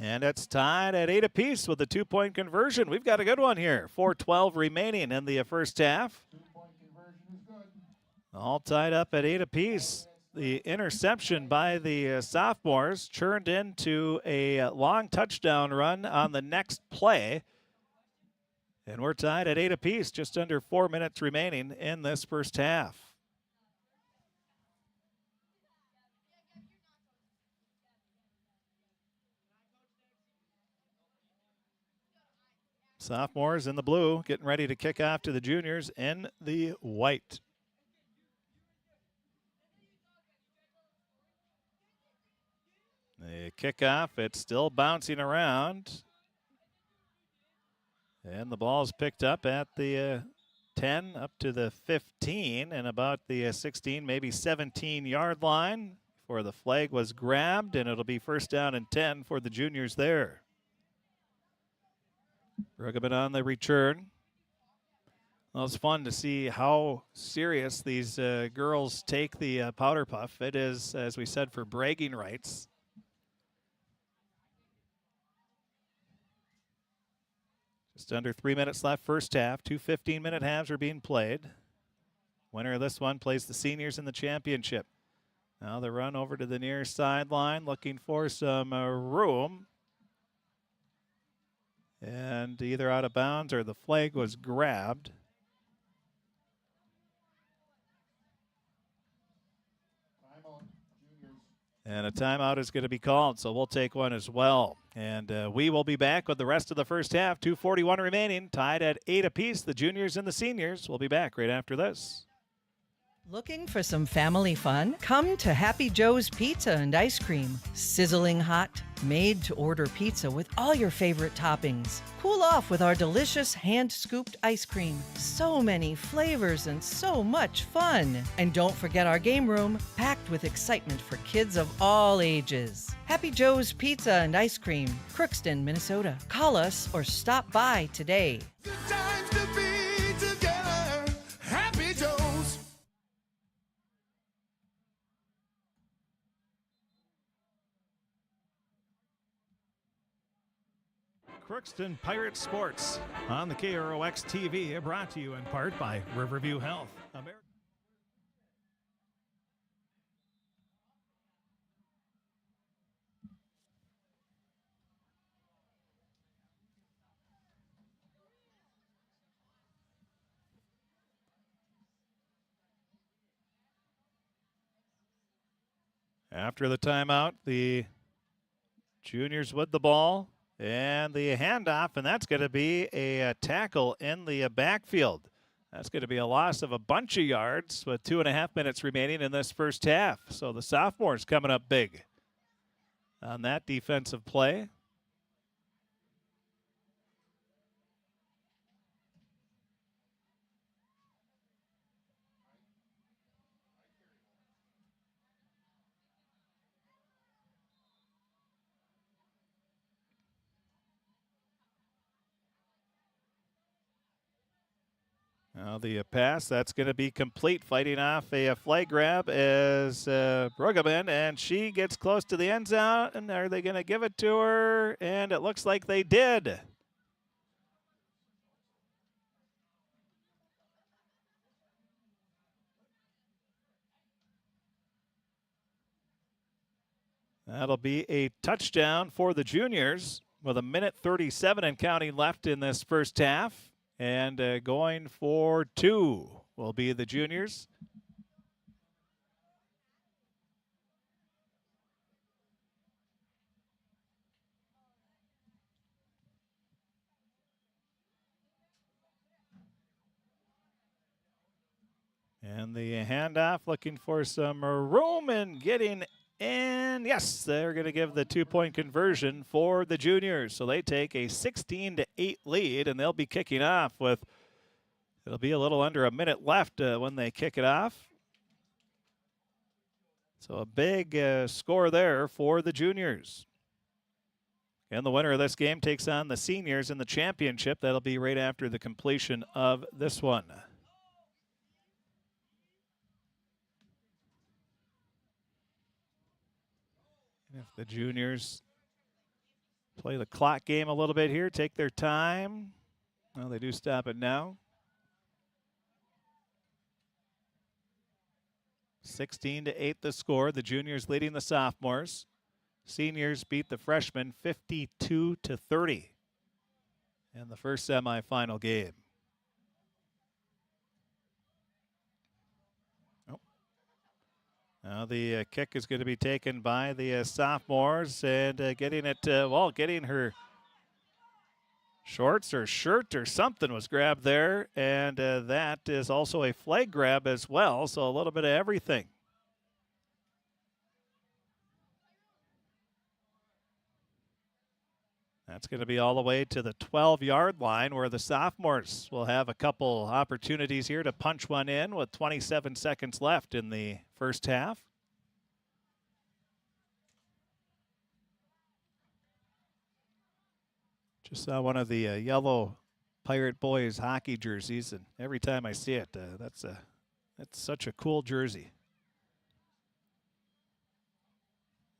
And it's tied at 8 apiece with a 2-point conversion. We've got a good one here. 4:12 remaining in the first half. 2-point conversion is good. All tied up at 8 apiece. The interception by the sophomores turned into a long touchdown run on the next play. And we're tied at 8 apiece, just under 4 minutes remaining in this first half. Sophomores in the blue getting ready to kick off to the juniors in the white. The kickoff, it's still bouncing around. And the ball's picked up at the 10 up to the 15 and about the 16, maybe 17-yard line before the flag was grabbed, and it'll be first down and 10 for the juniors there. Bruggeman on the return. Well, it's fun to see how serious these girls take the powder puff. It is, as we said, for bragging rights. Just under 3 minutes left first half. 2 15-minute halves are being played. Winner of this one plays the seniors in the championship. Now the run over to the near sideline, looking for some room. And either out of bounds or the flag was grabbed. And a timeout is going to be called, so we'll take one as well. And we will be back with the rest of the first half. 2:41 remaining, tied at 8 apiece. The juniors and the seniors will be back right after this. Looking for some family fun? Come to Happy Joe's Pizza and Ice Cream. Sizzling hot, made-to-order pizza with all your favorite toppings. Cool off with our delicious hand-scooped ice cream. So many flavors and so much fun. And don't forget our game room, packed with excitement for kids of all ages. Happy Joe's Pizza and Ice Cream, Crookston, Minnesota. Call us or stop by today. Good times to be together. Happy Joe's. Crookston Pirate Sports on the KROX TV, brought to you in part by Riverview Health. After the timeout, the juniors with the ball. And the handoff, and that's going to be a tackle in the backfield. That's going to be a loss of a bunch of yards with 2.5 minutes remaining in this first half. So the sophomores coming up big on that defensive play. Now the pass, that's going to be complete. Fighting off a flag grab is Brueggemann, and she gets close to the end zone. And are they going to give it to her? And it looks like they did. That'll be a touchdown for the juniors with 1:37 and counting left in this first half. And going for 2 will be the juniors. And the handoff, looking for some room and getting in. Yes, they're going to give the 2-point conversion for the juniors. So they take a 16-8 lead, and they'll be kicking off with, it'll be a little under a minute left when they kick it off. So a big score there for the juniors. And the winner of this game takes on the seniors in the championship. That'll be right after the completion of this one. If the juniors play the clock game a little bit here, take their time. Well, they do stop it now. 16-8 the score. The juniors leading the sophomores. Seniors beat the freshmen 52-30 in the first semifinal game. Now the kick is going to be taken by the sophomores, and getting it, getting her shorts or shirt or something was grabbed there, and that is also a flag grab as well, so a little bit of everything. That's going to be all the way to the 12-yard line, where the sophomores will have a couple opportunities here to punch one in with 27 seconds left in the first half. Just saw one of the yellow Pirate Boys hockey jerseys, and every time I see it, that's such a cool jersey.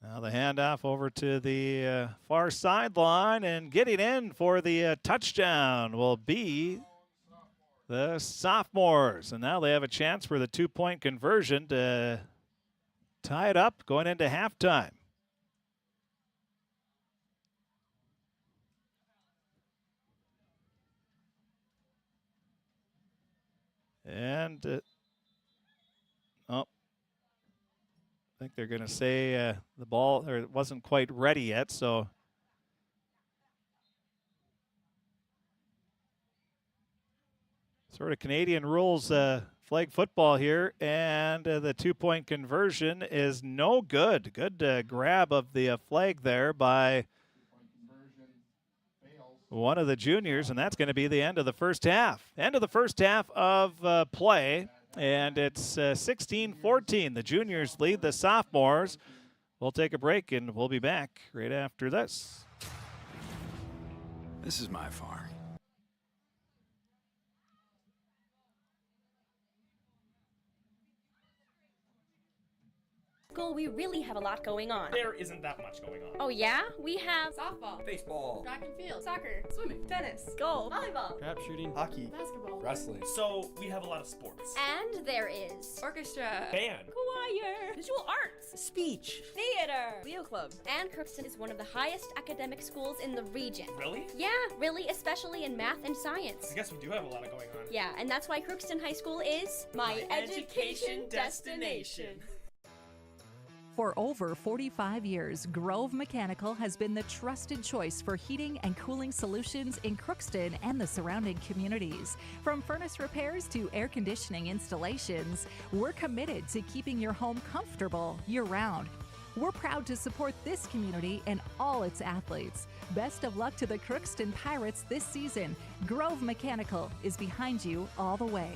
Now the handoff over to the far sideline, and getting in for the touchdown will be the sophomores. And now they have a chance for the 2-point conversion to tie it up going into halftime. And I think they're going to say the ball, or it wasn't quite ready yet, so Sort of Canadian rules flag football here, and the 2-point conversion is no good. Good grab of the flag there by one of the juniors, and that's going to be the end of the first half. End of the first half of play, and it's 16-14. The juniors lead the sophomores. We'll take a break, and we'll be back right after this. This is my farm. School, we really have a lot going on. There isn't that much going on. Oh yeah? We have softball, Baseball, track and field, soccer, swimming, tennis, golf, volleyball, trap shooting, hockey, basketball, wrestling. So we have a lot of sports. and there is orchestra, Band, choir, visual arts, Speech. theater, Leo club. and Crookston is one of the highest academic schools in the region. Really? Yeah, really, especially in math and science. I guess we do have a lot of going on. Yeah, and that's why Crookston High School is my education destination. For over 45 years, Grove Mechanical has been the trusted choice for heating and cooling solutions in Crookston and the surrounding communities. From furnace repairs to air conditioning installations, we're committed to keeping your home comfortable year-round. We're proud to support this community and all its athletes. Best of luck to the Crookston Pirates this season. Grove Mechanical is behind you all the way.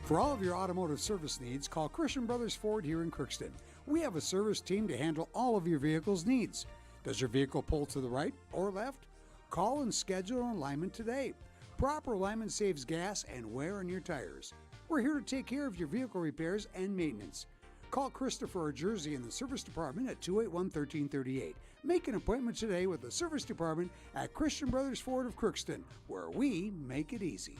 For all of your automotive service needs, call Christian Brothers Ford here in Crookston. We have a service team to handle all of your vehicle's needs. Does your vehicle pull to the right or left? Call and schedule an alignment today. Proper alignment saves gas and wear on your tires. We're here to take care of your vehicle repairs and maintenance. Call Christopher or Jersey in the service department at 281-1338. Make an appointment today with the service department at Christian Brothers Ford of Crookston, where we make it easy.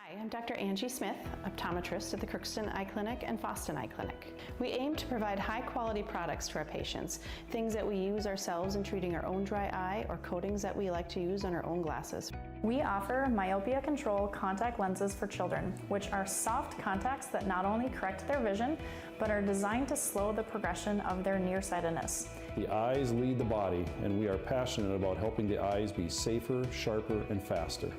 Hi, I'm Dr. Angie Smith, optometrist at the Crookston Eye Clinic and Foston Eye Clinic. We aim to provide high-quality products to our patients, things that we use ourselves in treating our own dry eye or coatings that we like to use on our own glasses. We offer myopia control contact lenses for children, which are soft contacts that not only correct their vision, but are designed to slow the progression of their nearsightedness. The eyes lead the body, and we are passionate about helping the eyes be safer, sharper, and faster.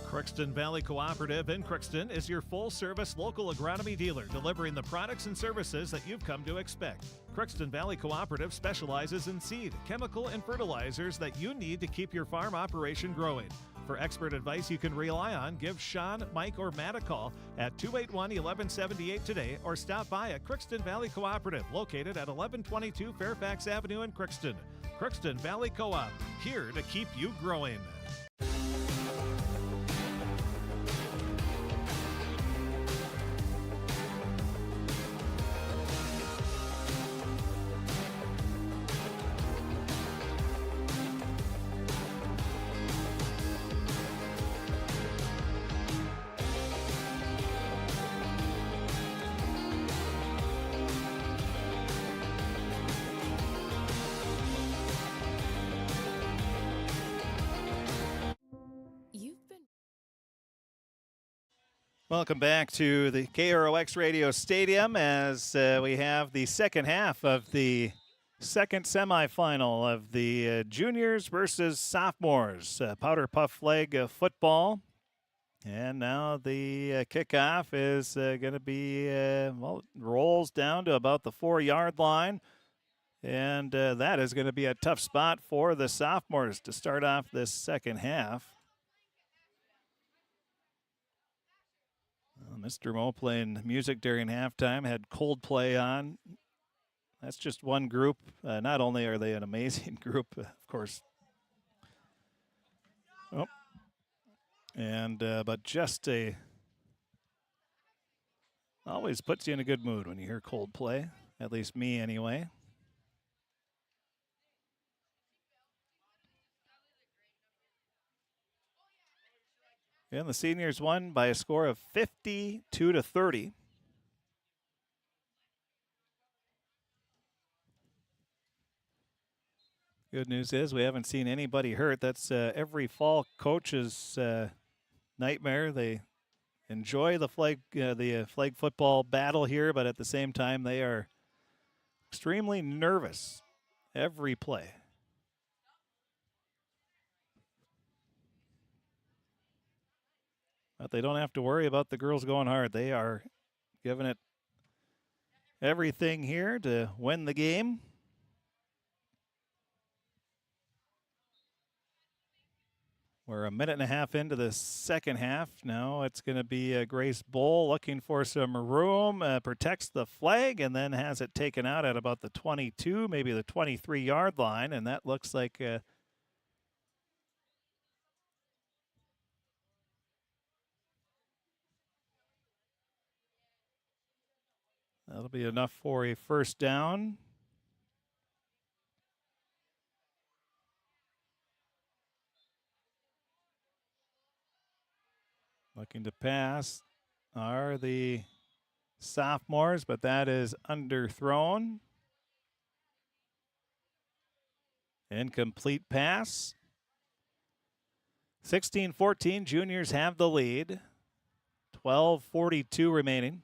Crookston Valley Cooperative in Crookston is your full-service local agronomy dealer, delivering the products and services that you've come to expect. Crookston Valley Cooperative specializes in seed, chemical, and fertilizers that you need to keep your farm operation growing. For expert advice you can rely on, give Sean, Mike, or Matt a call at 281-1178 today or stop by at Crookston Valley Cooperative, located at 1122 Fairfax Avenue in Crookston. Crookston Valley Co-op, here to keep you growing. Welcome back to the KROX Radio Stadium as we have the second half of the second semifinal of the juniors versus sophomores powder puff flag football. And now the kickoff is going to be, well, it rolls down to about the 4-yard line. And that is going to be a tough spot for the sophomores to start off this second half. Mr. Mo playing music during halftime, had Coldplay on. That's just one group. Not only are they an amazing group, of course. Oh. And, but just always puts you in a good mood when you hear Coldplay. At least me anyway. And the seniors won by a score of 52-30. Good news is we haven't seen anybody hurt. That's every fall coach's nightmare. They enjoy the flag football battle here, but at the same time, they are extremely nervous every play. But they don't have to worry about the girls going hard. They are giving it everything here to win the game. We're a minute and a half into the second half. Now it's going to be Grace Bowl looking for some room, protects the flag, and then has it taken out at about the 22, maybe the 23-yard line, and that looks like that'll be enough for a first down. Looking to pass are the sophomores, but that is underthrown. Incomplete pass. 16-14, juniors have the lead. 12:42 remaining.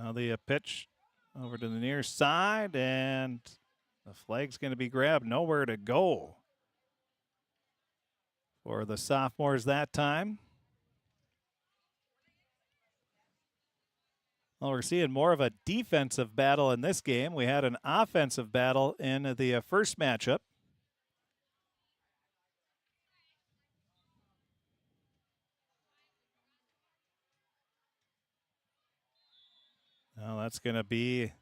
Now the pitch over to the near side, and the flag's going to be grabbed. Nowhere to go for the sophomores that time. Well, we're seeing more of a defensive battle in this game. We had an offensive battle in the first matchup. Now that's going to be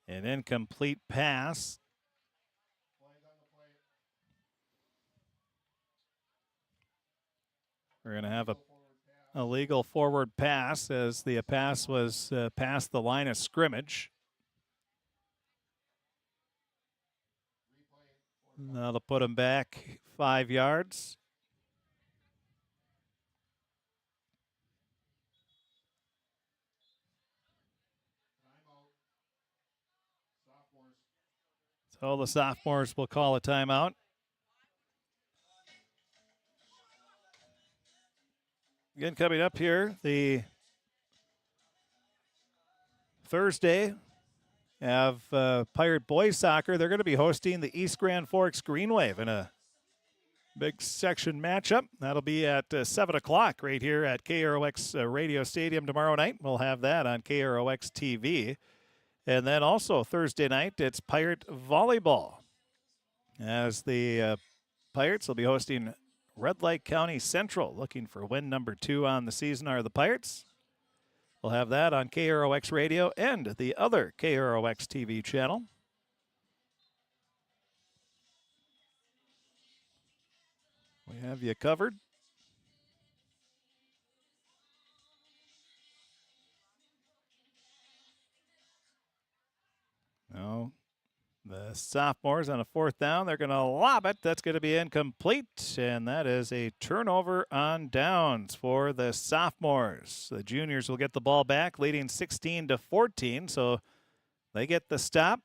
an incomplete pass. We're going to have a legal forward pass as the pass was past the line of scrimmage. That'll put him back 5 yards. So the sophomores will call a timeout. Again, coming up here, the Thursday have Pirate Boys Soccer. They're going to be hosting the East Grand Forks Green Wave in a big section matchup. That'll be at 7 o'clock right here at KROX Radio Stadium tomorrow night. We'll have that on KROX TV. And then also Thursday night, it's Pirate Volleyball, as the Pirates will be hosting Red Lake County Central. Looking for win number 2 on the season are the Pirates. We'll have that on KROX Radio and the other KROX TV channel. We have you covered. No, the sophomores on a 4th down, they're going to lob it. That's going to be incomplete, and that is a turnover on downs for the sophomores. The juniors will get the ball back, leading 16-14, so they get the stop.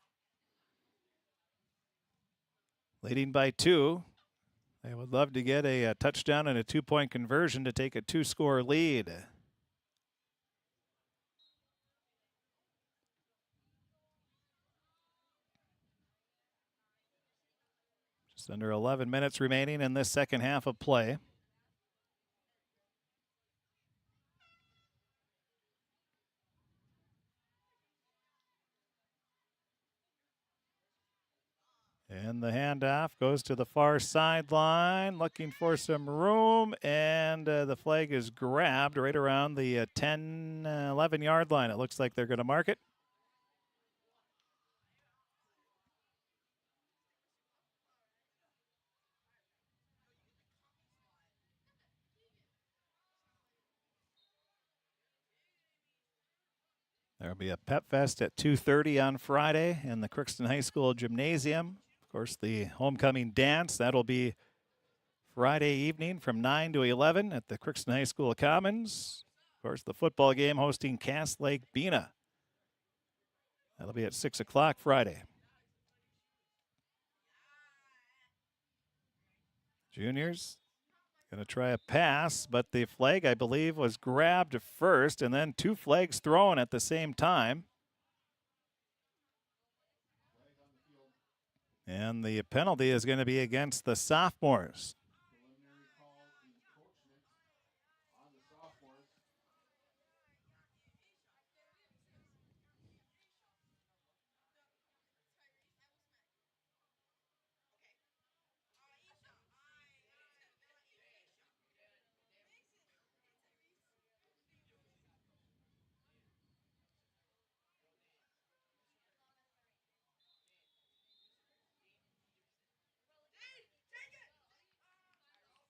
Leading by 2. They would love to get a touchdown and a 2-point conversion to take a 2-score lead. Just under 11 minutes remaining in this second half of play. And the handoff goes to the far sideline, looking for some room, and the flag is grabbed right around the 10, 11-yard line. It looks like they're going to mark it. There'll be a Pep Fest at 2:30 on Friday in the Crookston High School Gymnasium. Of course, the homecoming dance, that'll be Friday evening from 9 to 11 at the Crookston High School Commons. Of course, the football game hosting Cass Lake Bena. That'll be at 6 o'clock Friday. Juniors going to try a pass, but the flag, I believe, was grabbed first, and then two flags thrown at the same time. And the penalty is going to be against the sophomores.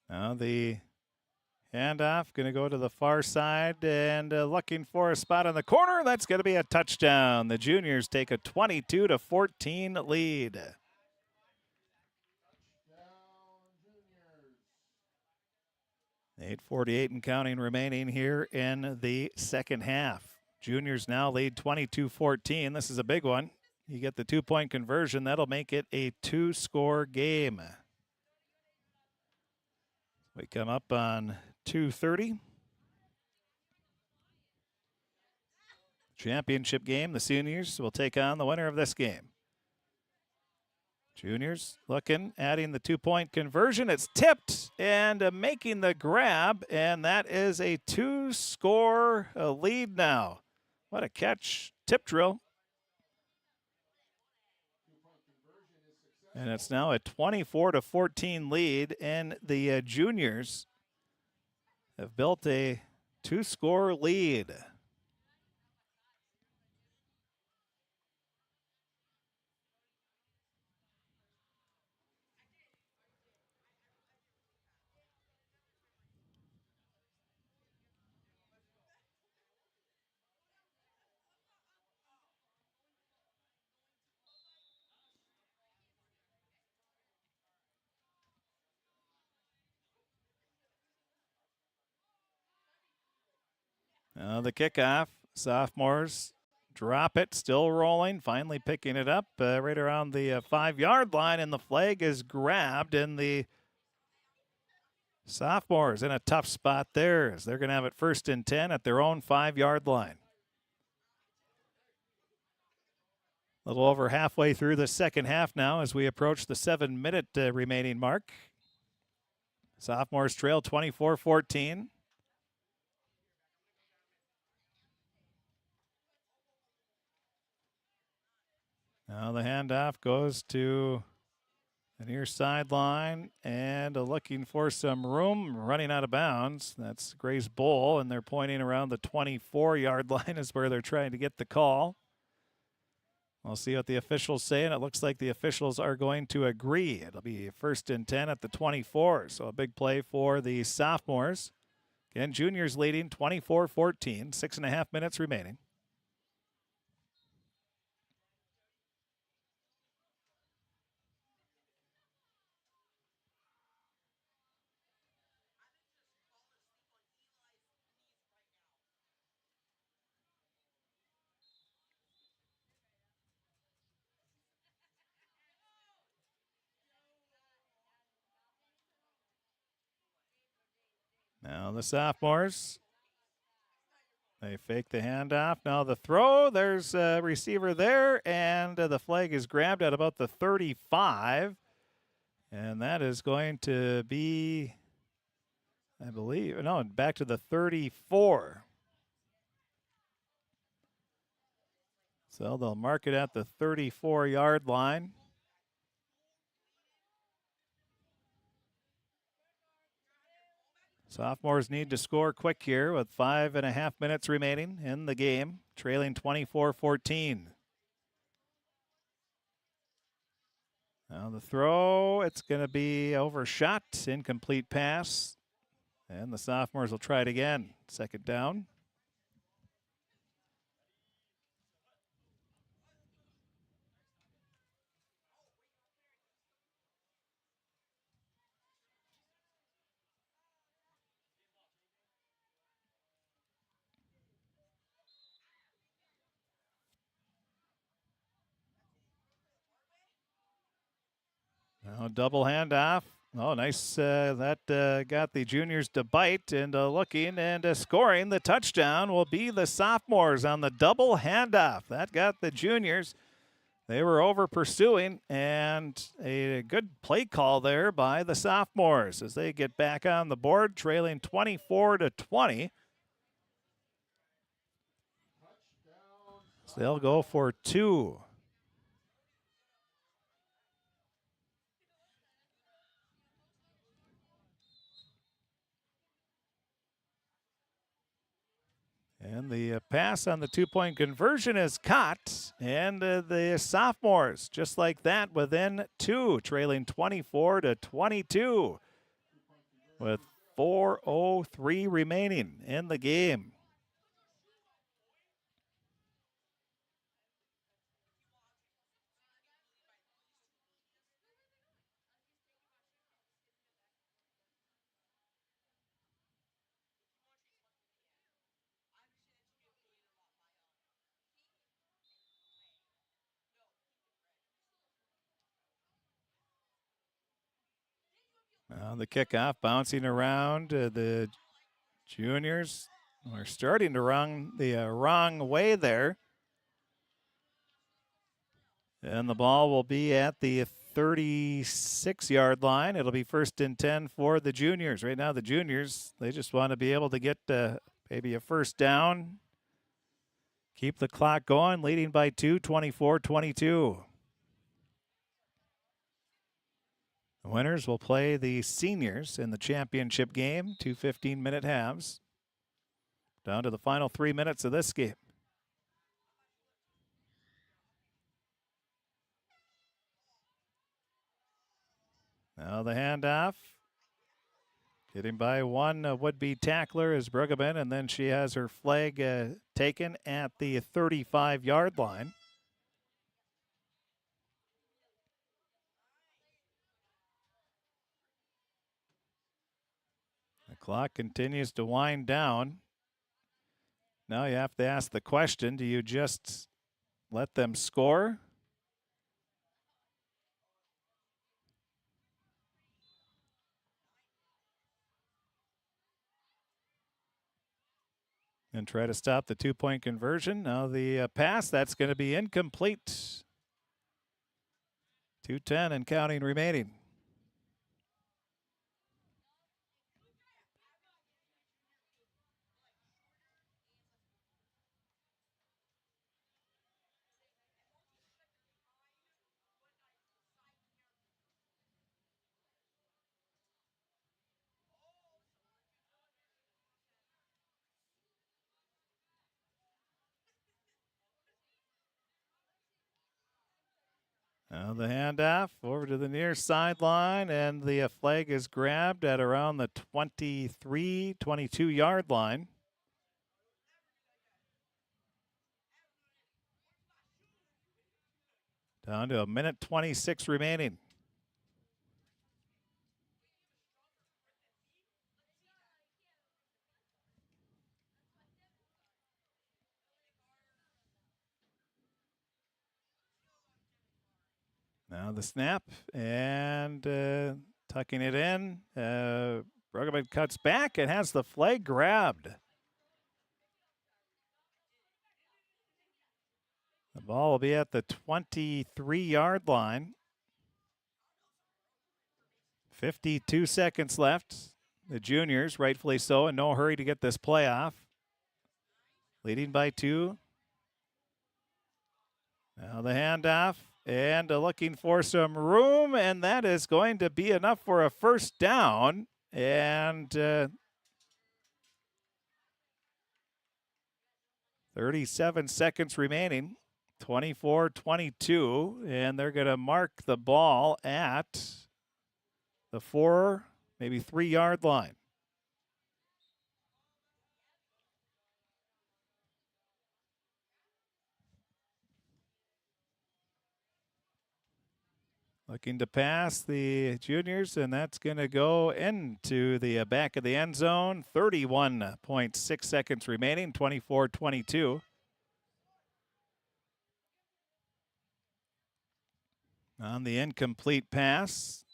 Now the handoff going to go to the far side and looking for a spot on the corner. That's going to be a touchdown. The juniors take a 22-14 lead. 8:48 and counting remaining here in the second half. Juniors now lead 22-14. This is a big one. You get the 2-point conversion. That'll make it a 2-score game. We come up on 2:30. Championship game. The seniors will take on the winner of this game. Juniors looking, adding the 2-point conversion. It's tipped and making the grab, and that is a 2-score lead now. What a catch. Tip drill. And it's now a 24-14 lead, and the juniors have built a 2-score lead. Now the kickoff, sophomores drop it, still rolling, finally picking it up right around the 5-yard line, and the flag is grabbed, and the sophomores in a tough spot there as they're going to have it 1st and 10 at their own 5-yard line. A little over halfway through the second half now as we approach the 7-minute remaining mark. Sophomores trail 24-14. Now the handoff goes to the near sideline and looking for some room, running out of bounds. That's Grace Bowl, and they're pointing around the 24-yard line is where they're trying to get the call. We'll see what the officials say, and it looks like the officials are going to agree. It'll be 1st and 10 at the 24, so a big play for the sophomores. Again, juniors leading 24-14, 6.5 minutes remaining. Now the sophomores, they fake the handoff. Now the throw, there's a receiver there, and the flag is grabbed at about the 35. And that is going to be, I believe, no, back to the 34. So they'll mark it at the 34-yard line. Sophomores need to score quick here with 5.5 minutes remaining in the game, trailing 24-14. Now the throw, it's going to be overshot, incomplete pass. And the sophomores will try it again. 2nd down. Now double handoff. Oh, nice. That got the juniors to bite and looking and scoring. The touchdown will be the sophomores on the double handoff. That got the juniors. They were over pursuing, and a good play call there by the sophomores as they get back on the board, trailing 24-20. So they'll go for 2. And the pass on the 2-point conversion is caught. And the sophomores, just like that, within 2, trailing 24-22 with 4:03 remaining in the game. Now the kickoff bouncing around. The juniors are starting to run the wrong way there. And the ball will be at the 36-yard line. It'll be 1st and 10 for the juniors. Right now the juniors, they just want to be able to get maybe a first down. Keep the clock going, leading by 2, 24-22. The winners will play the seniors in the championship game, 2 15-minute halves. Down to the final 3 minutes of this game. Now the handoff. Getting by one would-be tackler is Bruggeman, and then she has her flag taken at the 35-yard line. The clock continues to wind down. Now you have to ask the question, do you just let them score? And try to stop the 2-point conversion. Now the pass, that's going to be incomplete. 2:10 and counting remaining. Now the handoff over to the near sideline, and the flag is grabbed at around the 23, 22-yard line. Down to 1:26 remaining. Now the snap and tucking it in. Bruggeman cuts back and has the flag grabbed. The ball will be at the 23-yard line. 52 seconds left. The juniors, rightfully so, in no hurry to get this play off. Leading by 2. Now the handoff. And looking for some room, and that is going to be enough for a first down. And 37 seconds remaining, 24-22, and they're going to mark the ball at the 4, maybe 3-yard line. Looking to pass the juniors, and that's going to go into the back of the end zone. 31.6 seconds remaining, 24-22. On the incomplete pass.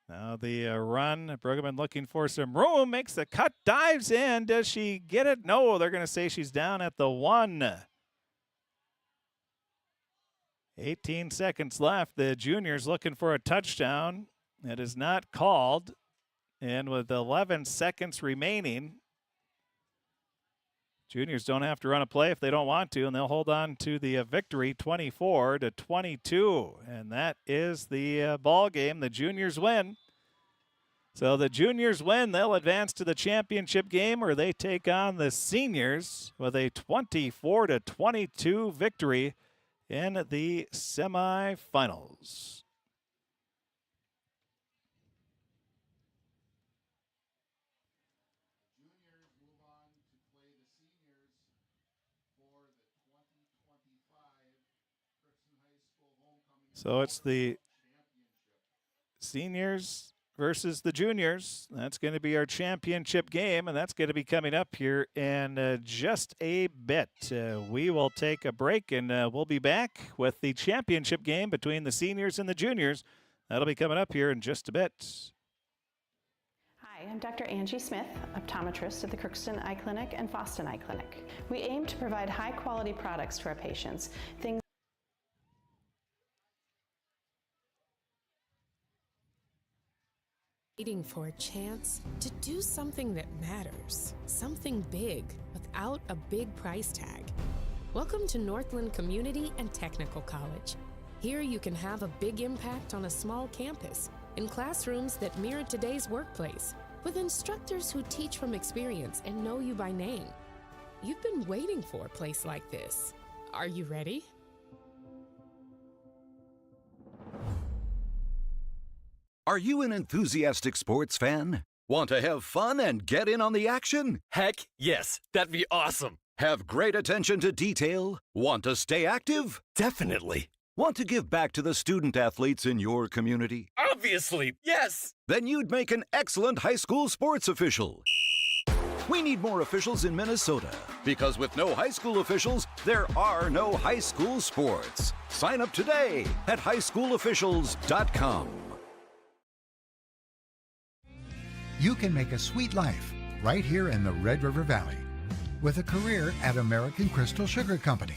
Now the run. Brueggemann looking for some room. Makes the cut. Dives in. Does she get it? No, they're going to say she's down at the 1. 18 seconds left. The juniors looking for a touchdown. It is not called. And with 11 seconds remaining, juniors don't have to run a play if they don't want to, and they'll hold on to the victory 24-22. And that is the ball game. The juniors win. So the juniors win. They'll advance to the championship game, or they take on the seniors with a 24-22 victory in the semifinals. So it's the seniors versus the juniors. That's going to be our championship game, and that's going to be coming up here in just a bit. We will take a break, and we'll be back with the championship game between the seniors and the juniors. That'll be coming up here in just a bit. Hi, I'm Dr. Angie Smith, optometrist at the Crookston Eye Clinic and Foston Eye Clinic. We aim to provide high-quality products to our patients, things waiting for a chance to do something that matters, something big without a big price tag. Welcome to Northland Community and Technical College. Here you can have a big impact on a small campus, in classrooms that mirror today's workplace, with instructors who teach from experience and know you by name. You've been waiting for a place like this. Are you ready? Are you an enthusiastic sports fan? Want to have fun and get in on the action? Heck, yes. That'd be awesome. Have great attention to detail? Want to stay active? Definitely. Want to give back to the student athletes in your community? Obviously, yes. Then you'd make an excellent high school sports official. We need more officials in Minnesota, because with no high school officials, there are no high school sports. Sign up today at highschoolofficials.com. You can make a sweet life right here in the Red River Valley with a career at American Crystal Sugar Company.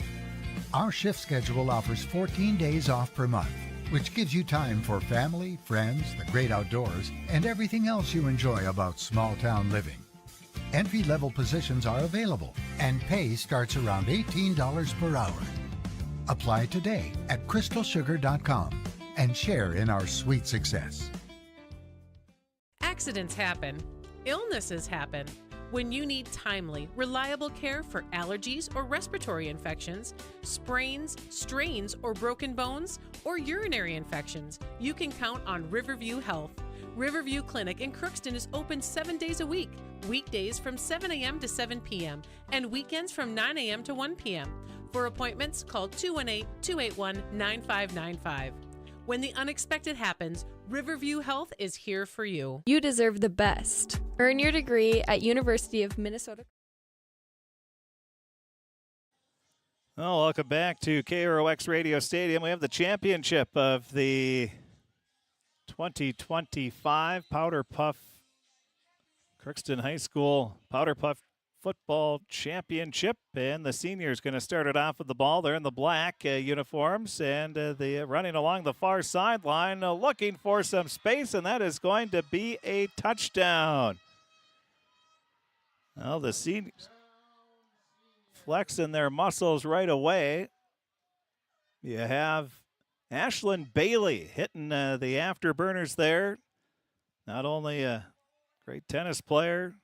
Our shift schedule offers 14 days off per month, which gives you time for family, friends, the great outdoors, and everything else you enjoy about small town living. Entry-level positions are available, and pay starts around $18 per hour. Apply today at crystalsugar.com and share in our sweet success. Accidents happen. Illnesses happen. When you need timely, reliable care for allergies or respiratory infections, sprains, strains, or broken bones, or urinary infections, you can count on Riverview Health. Riverview Clinic in Crookston is open 7 days a week, weekdays from 7 a.m. to 7 p.m., and weekends from 9 a.m. to 1 p.m. For appointments, call 218-281-9595. When the unexpected happens, Riverview Health is here for you. You deserve the best. Earn your degree at University of Minnesota. Well, welcome back to KROX Radio Stadium. We have the championship of the 2025 Powder Puff Crookston High School Powder Puff Football Championship, and the seniors going to start it off with the ball. They're in the black uniforms, and they're running along the far sideline, looking for some space, and that is going to be a touchdown. Well, the seniors flexing their muscles right away. You have Ashlyn Bailey hitting the afterburners there. Not only a great tennis player,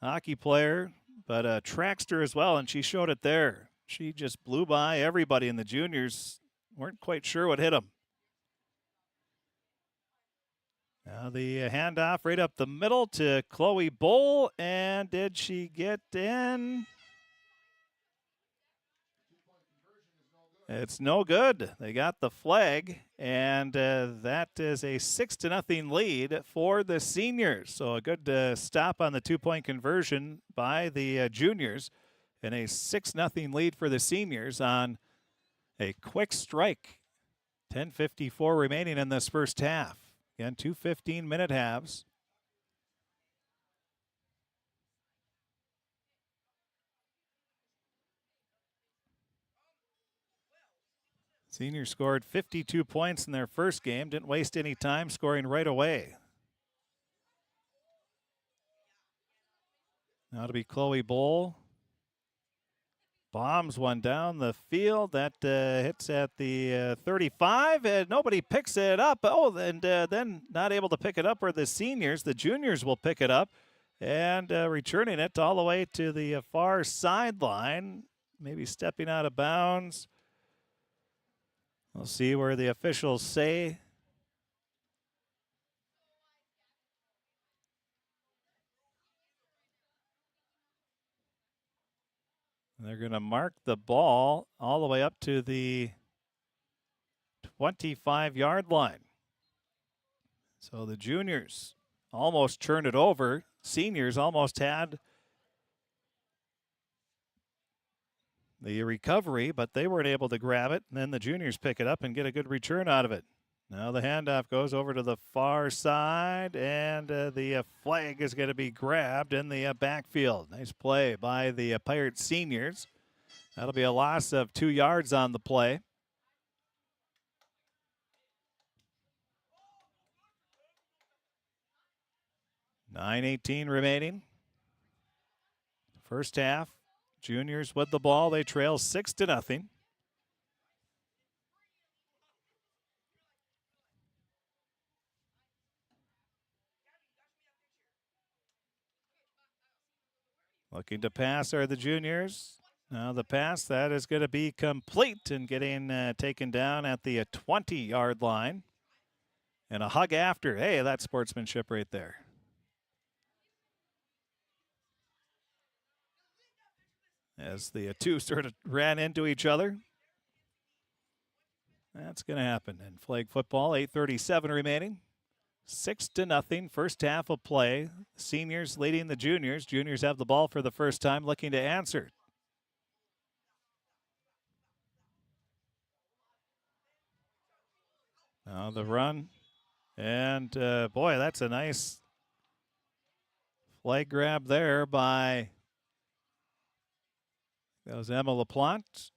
hockey player, but a trackster as well, and she showed it there. She just blew by everybody, and the juniors weren't quite sure what hit them. Now the handoff right up the middle to Chloe Bowl, and did she get in? It's no good. They got the flag, and that is a 6-0 lead for the seniors. So a good stop on the 2-point conversion by the juniors, and a 6-0 lead for the seniors on a quick strike. 10:54 remaining in this first half. Again, 2 15-minute halves. Seniors scored 52 points in their first game. Didn't waste any time scoring right away. Now to be Chloe Bowl. Bombs one down the field. That hits at the 35, and nobody picks it up. Oh, and then not able to pick it up are the seniors. The juniors will pick it up, and returning it all the way to the far sideline. Maybe stepping out of bounds. We'll see where the officials say. They're going to mark the ball all the way up to the 25-yard line. So the juniors almost turned it over. Seniors almost had the recovery, but they weren't able to grab it. And then the juniors pick it up and get a good return out of it. Now the handoff goes over to the far side, and the flag is going to be grabbed in the backfield. Nice play by the Pirate seniors. That'll be a loss of 2 yards on the play. $9:18 remaining. First half. Juniors with the ball. They trail 6-0. Looking to pass are the juniors. Now the pass, that is going to be complete and getting taken down at the 20-yard line. And a hug after. Hey, that's sportsmanship right there. As the two sort of ran into each other. That's going to happen in flag football. 8:37 remaining. 6-0, first half of play. Seniors leading the juniors. Juniors have the ball for the first time, looking to answer. Now the run. And boy, that's a nice flag grab there by, that was Emma LaPlante.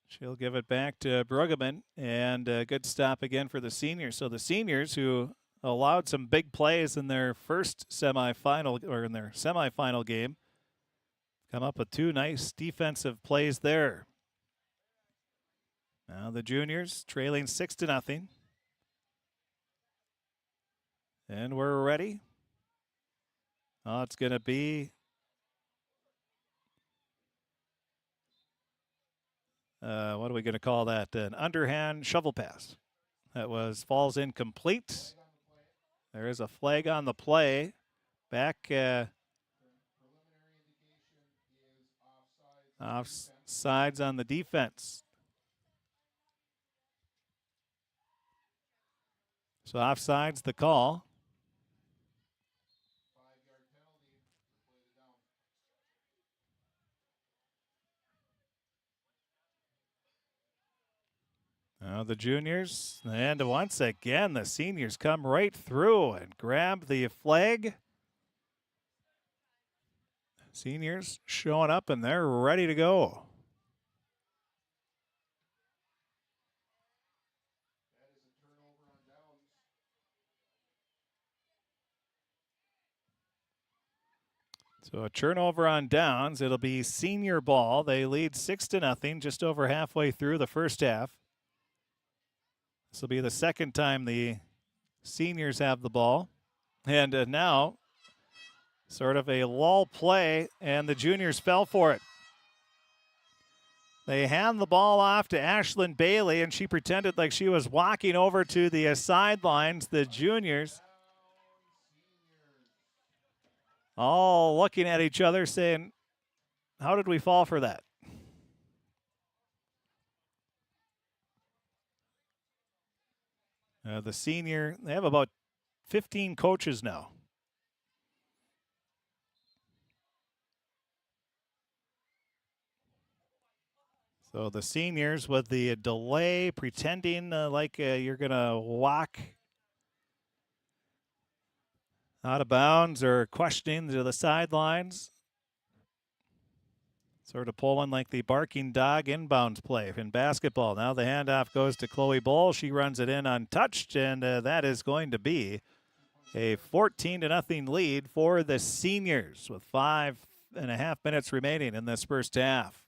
She'll give it back to Bruggeman, and a good stop again for the seniors. So the seniors, who allowed some big plays in their first semifinal, or in their semifinal game, come up with 2 nice defensive plays there. Now the juniors trailing 6-0. And we're ready. Oh, it's going to be what are we going to call that? An underhand shovel pass. That falls incomplete. There is a flag on the play. Back offsides on the defense. So offsides the call. Now the juniors, and once again the seniors come right through and grab the flag. Seniors showing up and they're ready to go. So a turnover on downs. It'll be senior ball. They lead 6-0, just over halfway through the first half. This will be the second time the seniors have the ball. And now, sort of a lull play, and the juniors fell for it. They hand the ball off to Ashlyn Bailey, and she pretended like she was walking over to the sidelines, the juniors. All looking at each other saying, how did we fall for that? The senior, they have about 15 coaches now. So the seniors with the delay, pretending like you're going to walk out of bounds or questioning to the sidelines. Sort of pulling like the barking dog inbounds play in basketball. Now the handoff goes to Chloe Bull. She runs it in untouched, and that is going to be a 14-0 lead for the seniors with 5.5 minutes remaining in this first half.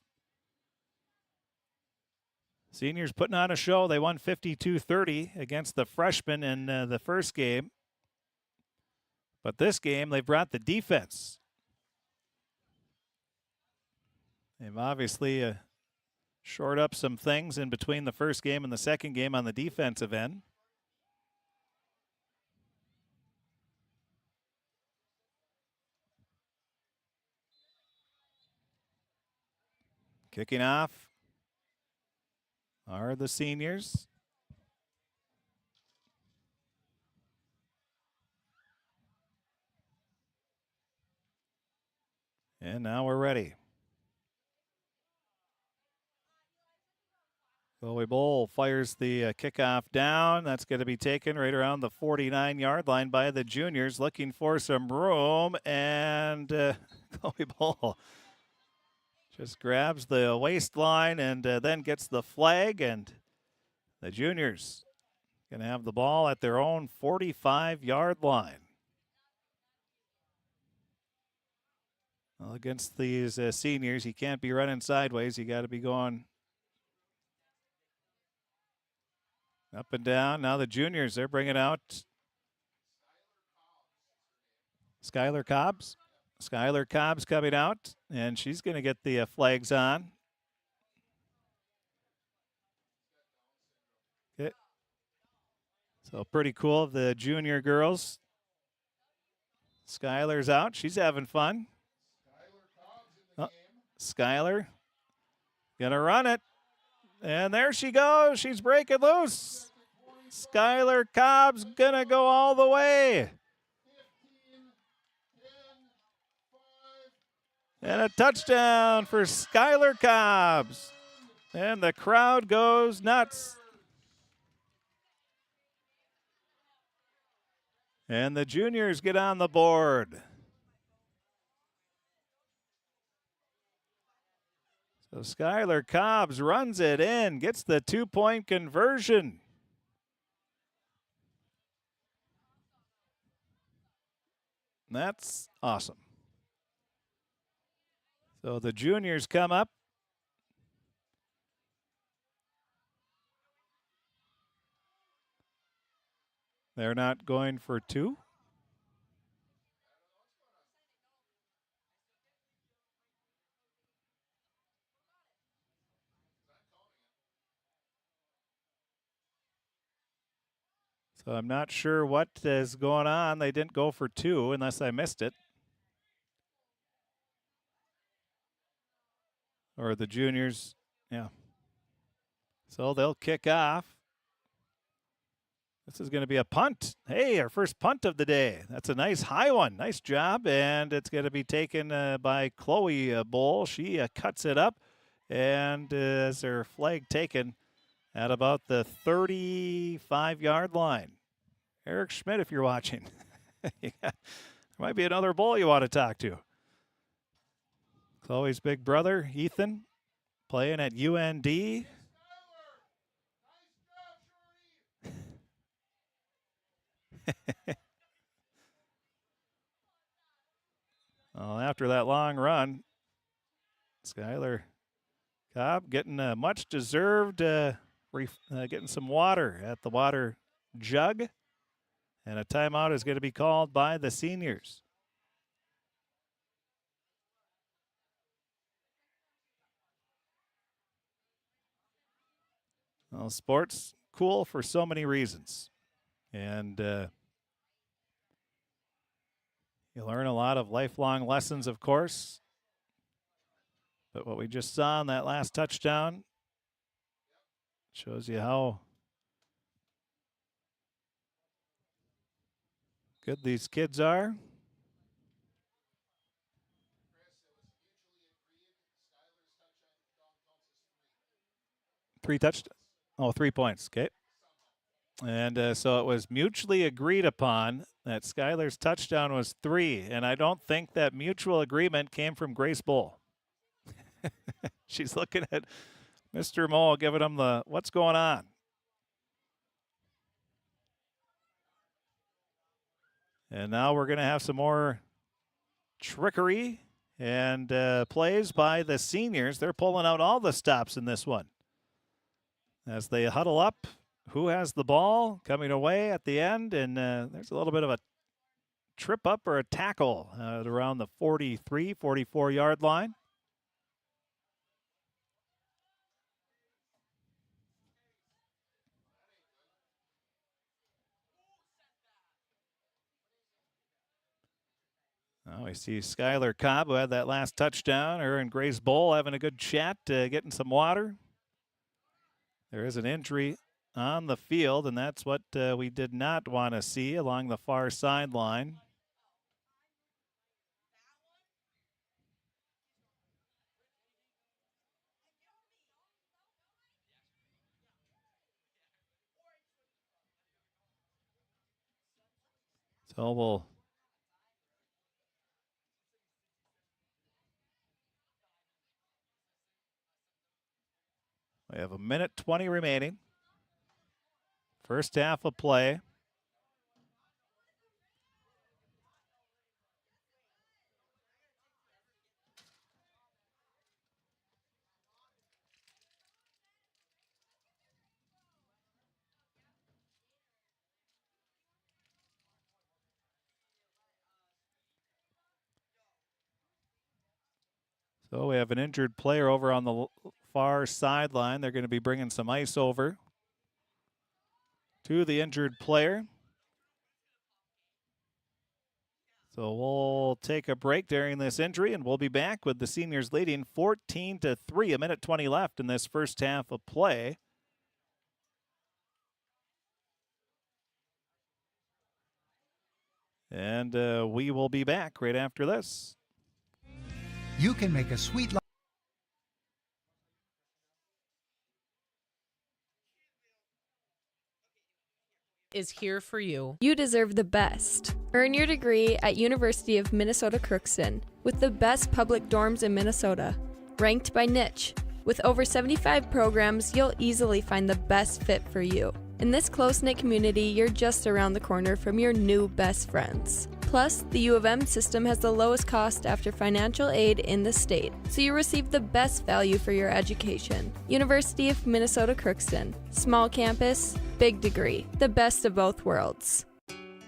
Seniors putting on a show. They won 52-30 against the freshmen in the first game. But this game, they brought the defense. They've obviously shored up some things in between the first game and the second game on the defensive end. Kicking off are the seniors. And now we're ready. Chloe Bull fires the kickoff down. That's going to be taken right around the 49-yard line by the juniors, looking for some room. And Chloe Bull just grabs the waistline and then gets the flag. And the juniors going to have the ball at their own 45-yard line. Well, against these seniors, you can't be running sideways. You got to be going up and down. Now the juniors, they're bringing out Skylar Cobbs. Skylar Cobbs coming out, and she's going to get the flags on. Okay. So pretty cool, the junior girls. Skylar's out. She's having fun. Oh, Skylar going to run it. And there she goes. She's breaking loose. Skylar Cobb's going to go all the way. And a touchdown for Skylar Cobbs. And the crowd goes nuts. And the juniors get on the board. So Skylar Cobbs runs it in, gets the 2-point conversion. That's awesome. So the juniors come up. They're not going for two. So I'm not sure what is going on. They didn't go for two unless I missed it. Or the juniors, yeah. So they'll kick off. This is going to be a punt. Hey, our first punt of the day. That's a nice high one. Nice job. And it's going to be taken by Chloe Bull. She cuts it up. And as her flag taken at about the 35-yard line. Eric Schmidt, if you're watching. There might be another Bull you want to talk to. Chloe's big brother, Ethan, playing at UND. Well, after that long run, Skylar Cobb getting much deserved, getting some water at the water jug. And a timeout is going to be called by the seniors. Well, sports, cool for so many reasons. And you learn a lot of lifelong lessons, of course. But what we just saw in that last touchdown shows you how good these kids are. Three 3 points, okay. And so it was mutually agreed upon that Skylar's touchdown was 3, and I don't think that mutual agreement came from Grace Bull. She's looking at Mr. Moe, giving him the, what's going on? And now we're going to have some more trickery and plays by the seniors. They're pulling out all the stops in this one. As they huddle up, who has the ball coming away at the end? And there's a little bit of a trip up or a tackle at around the 43, 44-yard line. Now we see Skylar Cobb, who had that last touchdown. Her and Grace Bowl having a good chat, getting some water. There is an injury on the field, and that's what we did not want to see along the far sideline. So we have 1:20 remaining. First half of play. So we have an injured player over on the far sideline. They're going to be bringing some ice over to the injured player. So we'll take a break during this injury, and we'll be back with the seniors leading 14-3, 1:20 left in this first half of play. And we will be back right after this. You can make a sweet life. Is here for you. You deserve the best. Earn your degree at University of Minnesota Crookston with the best public dorms in Minnesota, ranked by niche. With over 75 programs, you'll easily find the best fit for you. In this close-knit community, you're just around the corner from your new best friends. Plus, the U of M system has the lowest cost after financial aid in the state, so you receive the best value for your education. University of Minnesota Crookston. Small campus, big degree. The best of both worlds.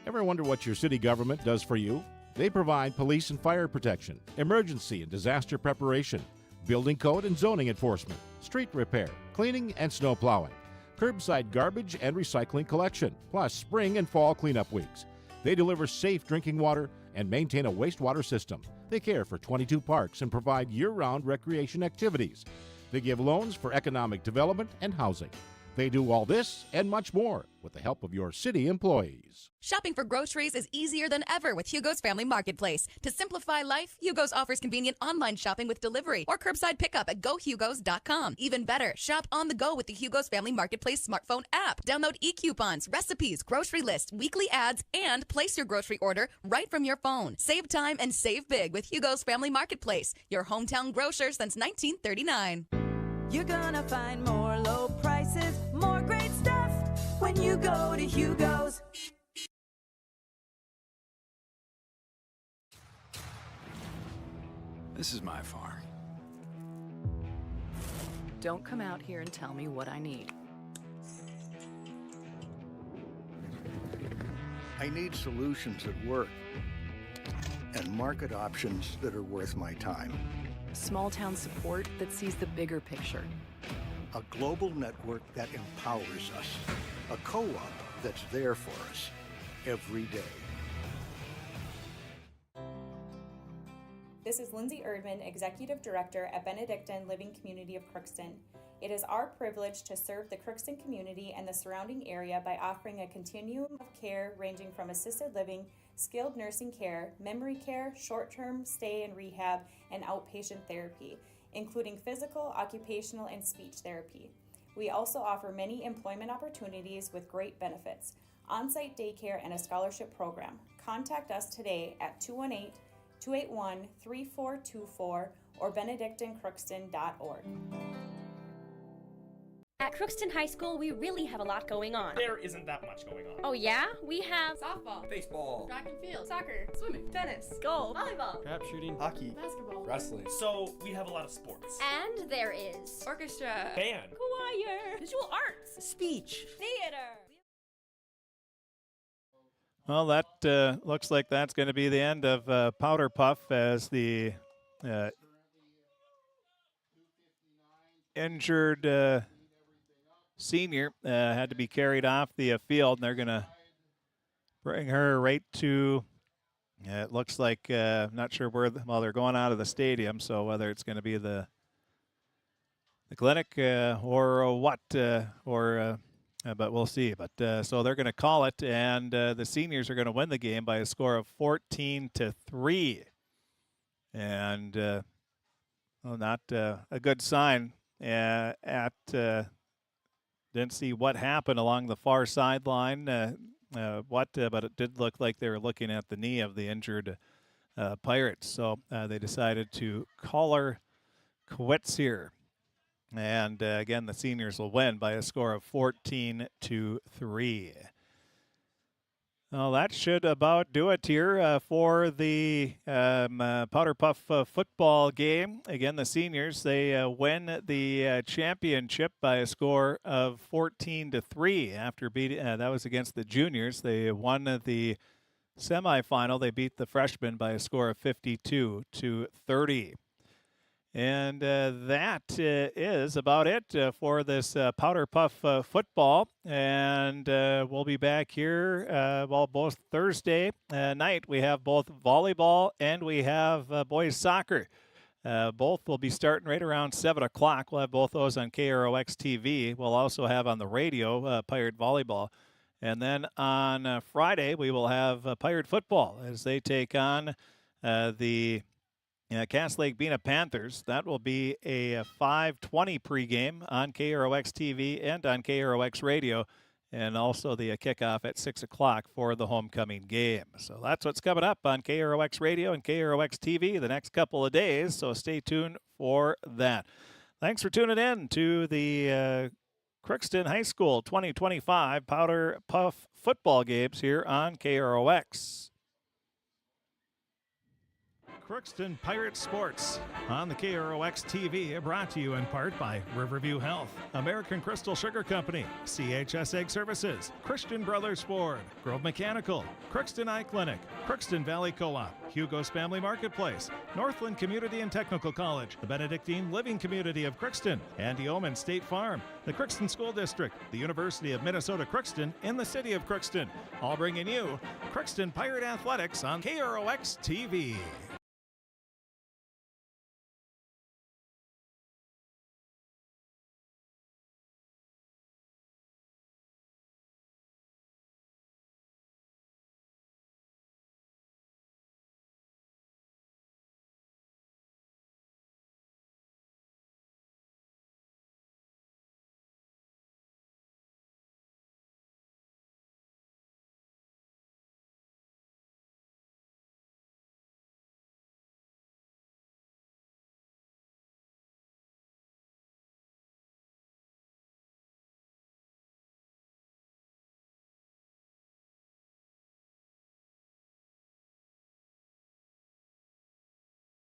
Ever wonder what your city government does for you? They provide police and fire protection, emergency and disaster preparation, building code and zoning enforcement, street repair, cleaning and snow plowing, curbside garbage and recycling collection, plus spring and fall cleanup weeks. They deliver safe drinking water and maintain a wastewater system. They care for 22 parks and provide year-round recreation activities. They give loans for economic development and housing. They do all this and much more with the help of your city employees. Shopping for groceries is easier than ever with Hugo's Family Marketplace. To simplify life, Hugo's offers convenient online shopping with delivery or curbside pickup at gohugos.com. Even better, shop on the go with the Hugo's Family Marketplace smartphone app. Download e-coupons, recipes, grocery lists, weekly ads, and place your grocery order right from your phone. Save time and save big with Hugo's Family Marketplace, your hometown grocer since 1939. You're gonna find more low prices, more great stuff when you go to Hugo's. This is my farm. Don't come out here and tell me what I need. I need solutions that work and market options that are worth my time. Small town support that sees the bigger picture. a global network that empowers us, a co-op that's there for us every day. This is Lindsay Erdman, Executive Director at Benedictine Living Community of Crookston. It is our privilege to serve the Crookston community and the surrounding area by offering a continuum of care ranging from assisted living, skilled nursing care, memory care, short-term stay and rehab, and outpatient therapy, including physical, occupational, and speech therapy. We also offer many employment opportunities with great benefits, on-site daycare, and a scholarship program. Contact us today at 218-281-3424 or benedictinecrookston.org. At Crookston High School, we really have a lot going on. There isn't that much going on. Oh yeah? We have softball, baseball, track and field, soccer, swimming, tennis, golf, volleyball, trap shooting, hockey, basketball, wrestling. So we have a lot of sports. and there is orchestra, Band, choir, visual arts, speech, theater. Well, that looks like that's going to be the end of Powder Puff as the injured senior had to be carried off the field, and they're going to bring her right to, it looks like, not sure where, they're going out of the stadium, so whether it's going to be the clinic or what, but we'll see. But so they're going to call it, and the seniors are going to win the game by a score of 14-3. And not a good sign didn't see what happened along the far sideline, but it did look like they were looking at the knee of the injured Pirates. So they decided to call her quits here. And again, the seniors will win by a score of 14-3. Well, that should about do it here for the Powder Puff football game. Again, the seniors, they win the championship by a score of 14-3 after beating, that was against the juniors. They won the semifinal. They beat the freshmen by a score of 52-30. And that is about it for this Powder Puff football. And we'll be back here, both Thursday night. We have both volleyball and we have boys soccer. Both will be starting right around 7 o'clock. We'll have both those on KROX TV. We'll also have on the radio Pirate Volleyball. And then on Friday, we will have Pirate Football as they take on the Cass Lake Bena Panthers. That will be a 5:20 pregame on KROX TV and on KROX Radio, and also the kickoff at 6 o'clock for the homecoming game. So that's what's coming up on KROX Radio and KROX TV the next couple of days, so stay tuned for that. Thanks for tuning in to the Crookston High School 2025 Powder Puff football games here on KROX. Crookston Pirate Sports on the KROX TV, brought to you in part by Riverview Health, American Crystal Sugar Company, CHS Egg Services, Christian Brothers Ford, Grove Mechanical, Crookston Eye Clinic, Crookston Valley Co-op, Hugo's Family Marketplace, Northland Community and Technical College, the Benedictine Living Community of Crookston, Andy Omen State Farm, the Crookston School District, the University of Minnesota Crookston in the city of Crookston, all bringing you Crookston Pirate Athletics on KROX TV.